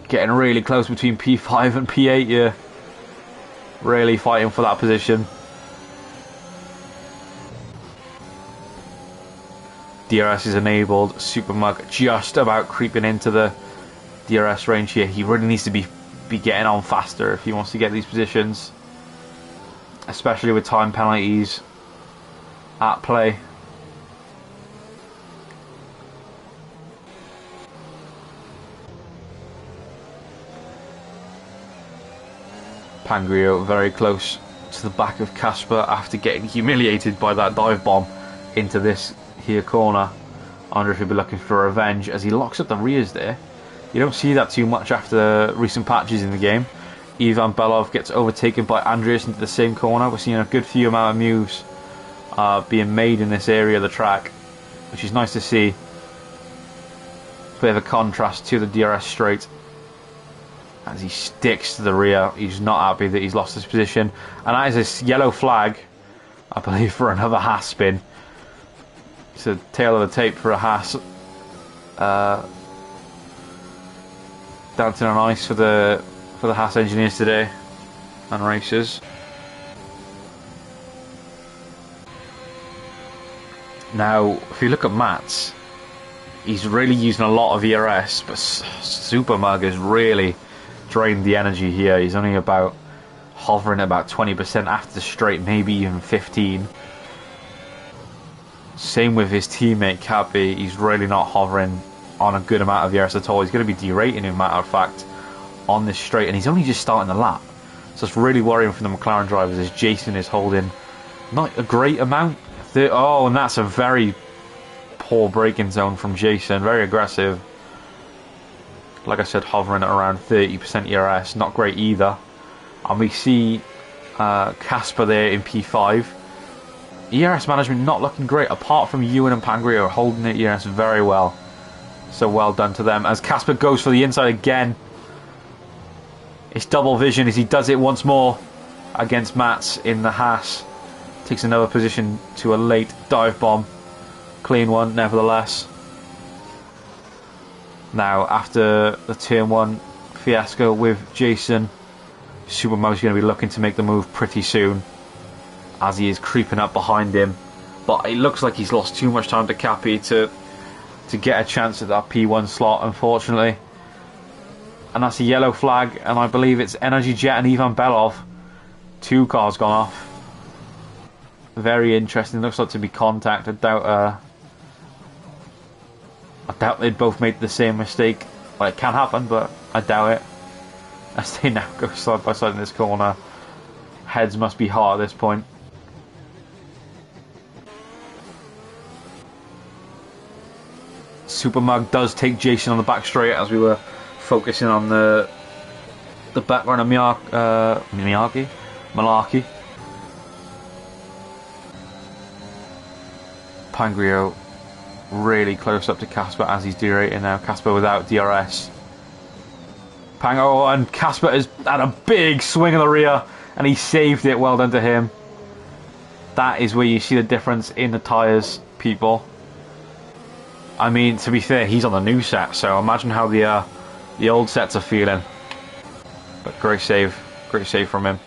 Getting really close between P5 and P8 here. Really fighting for that position. DRS is enabled. Supermug just about creeping into the DRS range here. He really needs to be getting on faster if he wants to get these positions, especially with time penalties at play. Pangrio very close to the back of Casper after getting humiliated by that dive bomb into this here corner. I wonder if he'll be looking for revenge as he locks up the rears there. You don't see that too much after recent patches in the game. Ivan Belov gets overtaken by Andreas into the same corner. We're seeing a good few amount of moves being made in this area of the track, which is nice to see. Bit of a contrast to the DRS straight. As he sticks to the rear, he's not happy that he's lost his position. And that is a yellow flag, I believe, for another Haas spin. It's a tail of the tape for a Haas. Dancing on ice for the Haas engineers today and racers. Now, if you look at Mats, he's really using a lot of ERS, but Super Mug has really drained the energy here. He's only about hovering about 20% after the straight, maybe even 15. Same with his teammate Cappy. He's really not hovering on a good amount of ERS at all. He's going to be derating, in matter of fact, on this straight, and he's only just starting the lap. So it's really worrying for the McLaren drivers as Jason is holding not a great amount. Oh, and that's a very poor braking zone from Jason. Very aggressive. Like I said, hovering at around 30% ERS. Not great either. And we see Casper there in P5. ERS management not looking great, apart from Ewan and Pangrio holding the ERS very well. So well done to them. As Casper goes for the inside again. It's double vision as he does it once more against Mats in the Haas. Takes another position to a late dive bomb. Clean one, nevertheless. Now, after the turn 1 fiasco with Jason, Supermo's going to be looking to make the move pretty soon, as he is creeping up behind him. But it looks like he's lost too much time to Cappy to get a chance at that P1 slot, unfortunately. And that's a yellow flag, and I believe it's Energy Jet and Ivan Belov. 2 cars gone off. Very interesting. Looks like to be contact. I doubt they'd both made the same mistake. Well, it can happen, but I doubt it. As they now go side by side in this corner. Heads must be hot at this point. Supermug does take Jason on the back straight as we were focusing on the background of Malarkey. Pangrio really close up to Casper as he's derating now. Casper without DRS. And Casper has had a big swing in the rear and he saved it. Well done to him. That is where you see the difference in the tyres, people. I mean, to be fair, he's on the new set, so imagine how the old sets are feeling. But great save from him.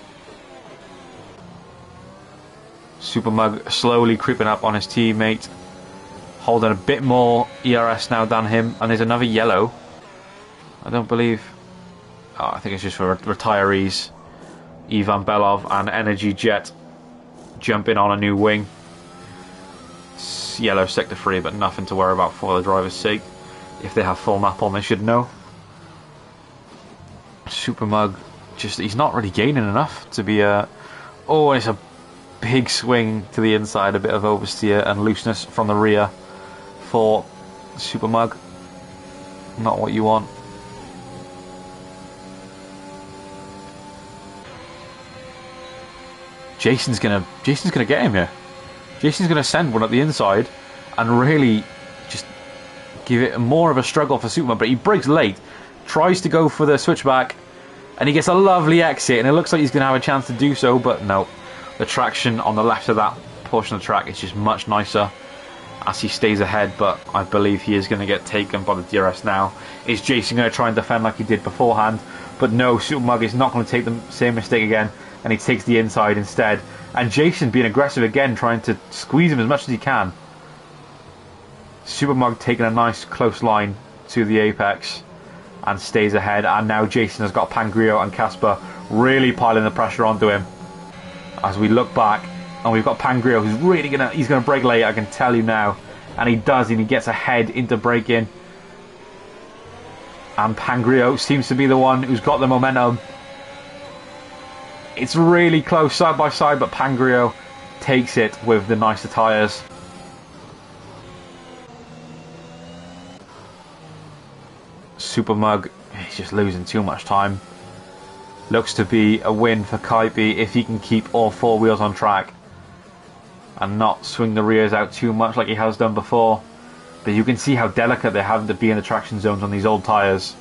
Supermug slowly creeping up on his teammate, holding a bit more ERS now than him, and there's another yellow. I don't believe. Oh, I think it's just for retirees. Ivan Belov and Energy Jet jumping on a new wing. It's yellow sector 3, but nothing to worry about for the driver's sake. If they have full map on, they should know. Supermug, he's not really gaining enough to be a. Oh, it's a big swing to the inside, a bit of oversteer and looseness from the rear for Supermug. Not what you want. Jason's gonna get him here. Jason's gonna send one at the inside and really just give it more of a struggle for Supermug, but he brakes late, tries to go for the switchback, and he gets a lovely exit, and it looks like he's gonna have a chance to do so, but no. The traction on the left of that portion of the track is just much nicer as he stays ahead, but I believe he is going to get taken by the DRS now. Is Jason going to try and defend like he did beforehand? But no, Supermug is not going to take the same mistake again, and he takes the inside instead. And Jason being aggressive again, trying to squeeze him as much as he can. Supermug taking a nice close line to the apex and stays ahead, and now Jason has got Pangrio and Casper really piling the pressure onto him. As we look back, and we've got Pangrio who's really he's gonna brake late, I can tell you now, and he does, and he gets ahead into braking, and Pangrio seems to be the one who's got the momentum. It's really close side by side, but Pangrio takes it with the nicer tyres. Supermug, he's just losing too much time. Looks to be a win for Kaipi if he can keep all 4 wheels on track and not swing the rears out too much like he has done before. But you can see how delicate they have to be in the traction zones on these old tyres.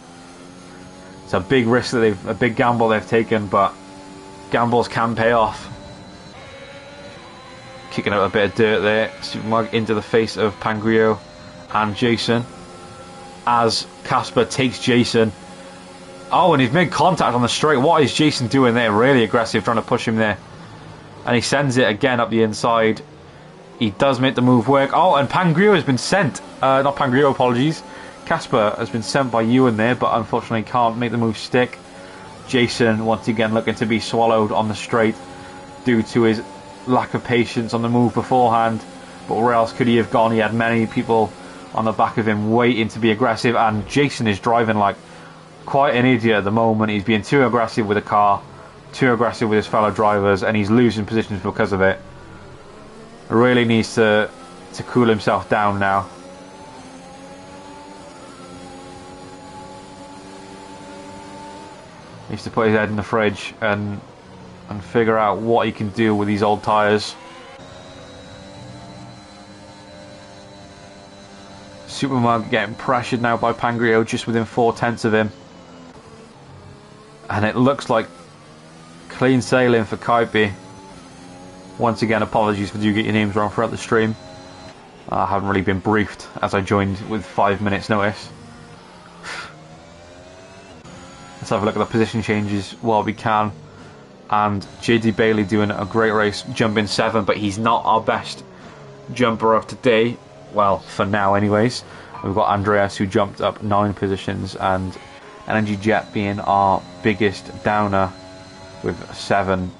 It's a big risk that a big gamble they've taken, but gambles can pay off. Kicking out a bit of dirt there. Supermug into the face of Pangrio and Jason, as Casper takes Jason. Oh, and he's made contact on the straight. What is Jason doing there? Really aggressive, trying to push him there. And he sends it again up the inside. He does make the move work. Oh, and Pangrio has been sent. Not Pangrio, apologies. Casper has been sent by Ewan there, but unfortunately can't make the move stick. Jason, once again, looking to be swallowed on the straight due to his lack of patience on the move beforehand. But where else could he have gone? He had many people on the back of him waiting to be aggressive, and Jason is driving like quite an idiot at the moment. He's being too aggressive with the car, too aggressive with his fellow drivers, and he's losing positions because of it. Really needs to cool himself down now. Needs to put his head in the fridge and figure out what he can do with these old tyres. Supermug getting pressured now by Pangrio, just within 4/10 of him. And it looks like clean sailing for Kaipi. Once again, apologies if I do get your names wrong throughout the stream. I haven't really been briefed as I joined with 5 minutes notice. Let's have a look at the position changes while we can. And JD Bailey doing a great race, jumping 7, but he's not our best jumper of today. Well, for now anyways. We've got Andreas, who jumped up 9 positions, and Energy Jet being our biggest downer with 7,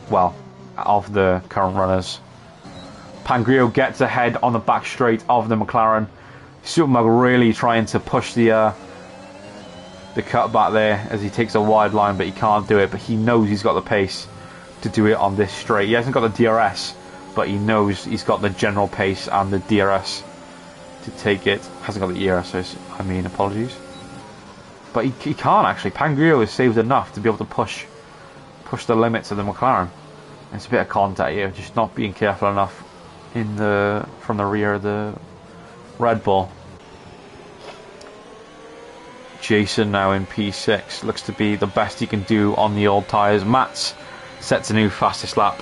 well, of the current runners. Pangrio gets ahead on the back straight of the McLaren. Supermug really trying to push the cut back there as he takes a wide line, but he can't do it. But he knows he's got the pace to do it on this straight. He hasn't got the DRS, but he knows he's got the general pace and the DRS to take it. Hasn't got the ERS, I mean, apologies. But he can't actually. Pangrio has saved enough to be able to push the limits of the McLaren. It's a bit of contact here, just not being careful enough from the rear of the Red Bull. Jason now in P6 looks to be the best he can do on the old tyres. Mats sets a new fastest lap.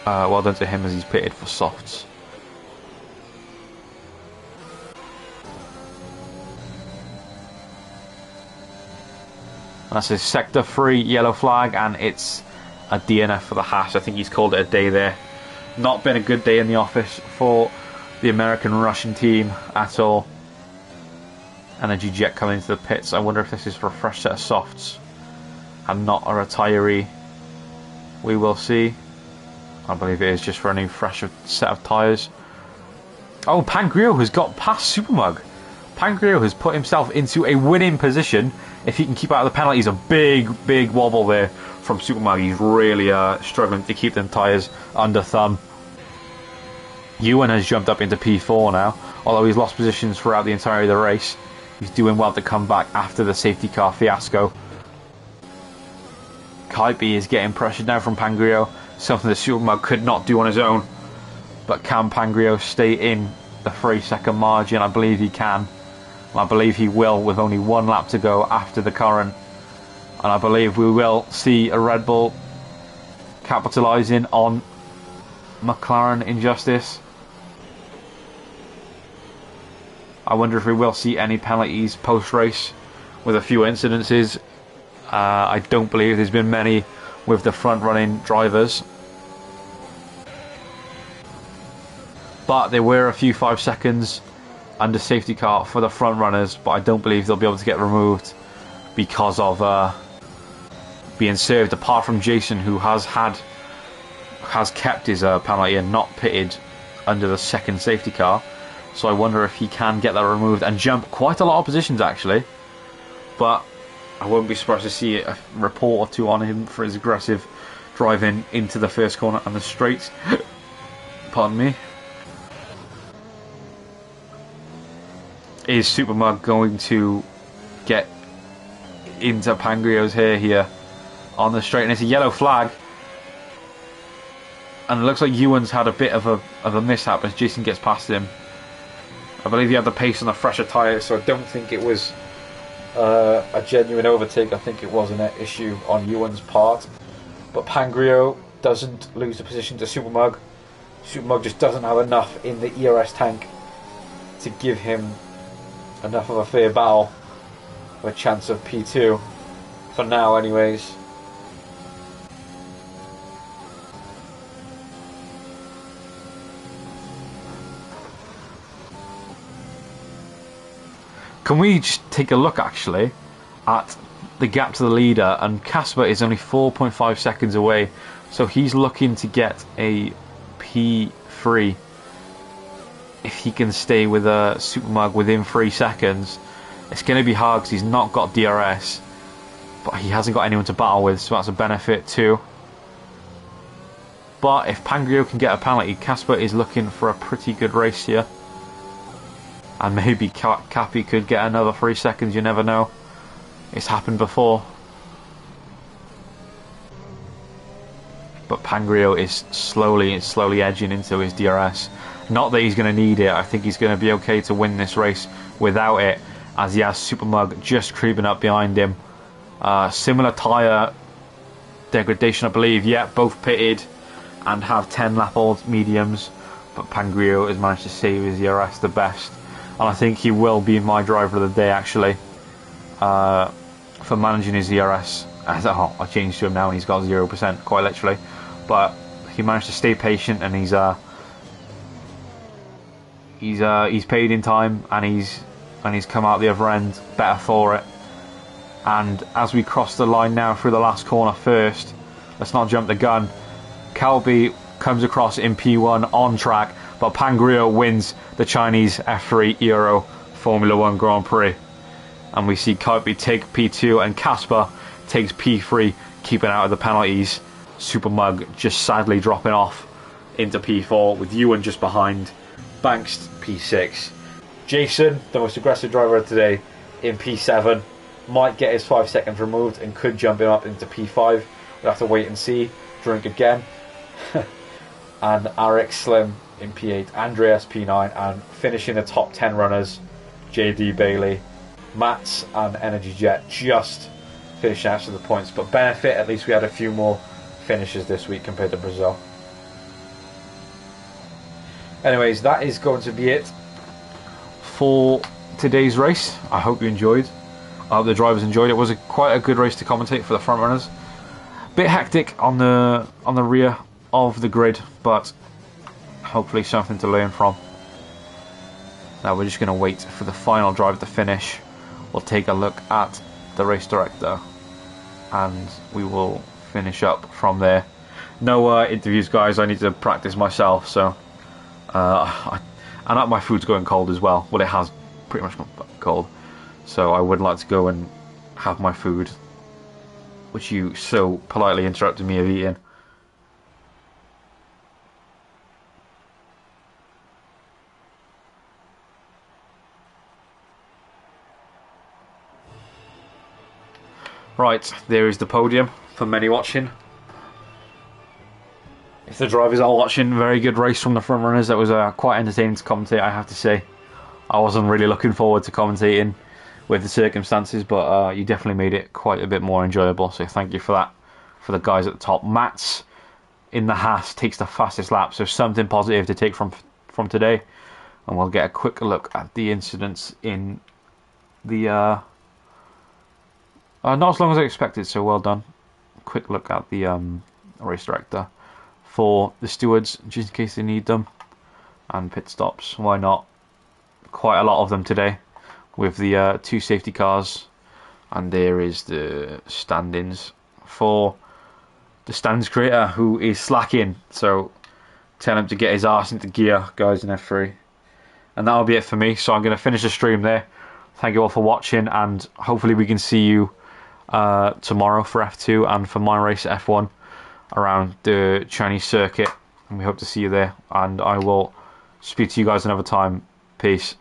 Well done to him as he's pitted for softs. That's his sector 3 yellow flag, and it's a DNF for the Haas. I think he's called it a day there. Not been a good day in the office for the American-Russian team at all. Energy Jet coming into the pits. I wonder if this is for a fresh set of softs and not a retiree. We will see. I believe it is just for a new fresh set of tyres. Oh, Pangrio has got past Supermug. Pangrio has put himself into a winning position. If he can keep out of the penalties, a big wobble there from Supermug. He's really struggling to keep them tyres under thumb. Ewan has jumped up into P4 now, although he's lost positions throughout the entirety of the race. He's doing well to come back after the safety car fiasco. Kaipi is getting pressured now from Pangrio, something that Supermug could not do on his own. But can Pangrio stay in the 3-second margin? I believe he can. And I believe he will, with only 1 lap to go after the current. And I believe we will see a Red Bull capitalising on McLaren injustice. I wonder if we will see any penalties post-race with a few incidences. I don't believe there's been many with the front-running drivers. But there were a few 5 seconds under safety car for the front runners, but I don't believe they'll be able to get removed because of being served, apart from Jason, who has kept his penalty and not pitted under the second safety car. So I wonder if he can get that removed and jump quite a lot of positions actually. But I wouldn't be surprised to see a report or 2 on him for his aggressive driving into the first corner and the straight. Pardon me. Is Supermug going to get into Pangrio's hair here on the straight? And it's a yellow flag. And it looks like Ewan's had a bit of a mishap as Jason gets past him. I believe he had the pace on the fresher tyres, so I don't think it was a genuine overtake. I think it was an issue on Ewan's part. But Pangrio doesn't lose the position to Supermug. Supermug just doesn't have enough in the ERS tank to give him enough of a fair battle with a chance of P2. For now, anyways. Can we just take a look actually at the gap to the leader, and Casper is only 4.5 seconds away, so he's looking to get a P3 if he can stay with a Supermug within 3 seconds. It's going to be hard because he's not got DRS, but he hasn't got anyone to battle with, so that's a benefit too. But if Pangrio can get a penalty, Casper is looking for a pretty good race here. And maybe Cappy could get another 3 seconds, you never know. It's happened before. But Pangrio is slowly edging into his DRS. Not that he's going to need it. I think he's going to be okay to win this race without it, as he has Supermug just creeping up behind him. Similar tyre degradation, I believe. Yeah, both pitted and have 10 lap old mediums. But Pangrio has managed to save his DRS the best. And I think he will be my driver of the day, actually, for managing his ERS. Oh, I changed to him now and he's got 0%, quite literally. But he managed to stay patient, and he's paid in time, and he's come out the other end better for it. And as we cross the line now through the last corner first, let's not jump the gun. Calby comes across in P1 on track, but Pangrio wins the Chinese F3 Euro Formula 1 Grand Prix. And we see Calby take P2 and Casper takes P3, keeping out of the penalties. Supermug just sadly dropping off into P4 with Ewan just behind. Banks P6. Jason, the most aggressive driver of today, in P7. Might get his 5 seconds removed and could jump him up into P5. We'll have to wait and see. Drink again. And Arik Slim in P8, Andreas P9, and finishing the top 10 runners, JD Bailey, Mats and Energy Jet just finishing out to the points. But benefit, at least we had a few more finishes this week compared to Brazil. Anyways, that is going to be it for today's race. I hope you enjoyed. I hope the drivers enjoyed. It was quite a good race to commentate for the front runners. Bit hectic on the rear of the grid, but hopefully something to learn from. Now we're just going to wait for the final drive to finish. We'll take a look at the race director and we will finish up from there. No interviews, guys. I need to practice myself, so and my food's going cold as well. Well, it has pretty much gone cold, so I would like to go and have my food, which you so politely interrupted me of eating. Right, there is the podium for many watching. If the drivers are watching, very good race from the front runners. That was quite entertaining to commentate, I have to say. I wasn't really looking forward to commentating with the circumstances, but you definitely made it quite a bit more enjoyable, so thank you for that. For the guys at the top, Mats in the Haas takes the fastest lap, so something positive to take from today. And we'll get a quick look at the incidents in the not as long as I expected, so well done. Quick look at the race director for the stewards, just in case they need them, and pit stops. Why not? Quite a lot of them today, with the 2 safety cars. And there is the stand-ins for the stands creator, who is slacking. So tell him to get his arse into gear, guys, in F3. And that'll be it for me. So I'm going to finish the stream there. Thank you all for watching, and hopefully we can see you tomorrow for F2 and for my race at F1 around the Chinese circuit, and we hope to see you there. And I will speak to you guys another time. Peace.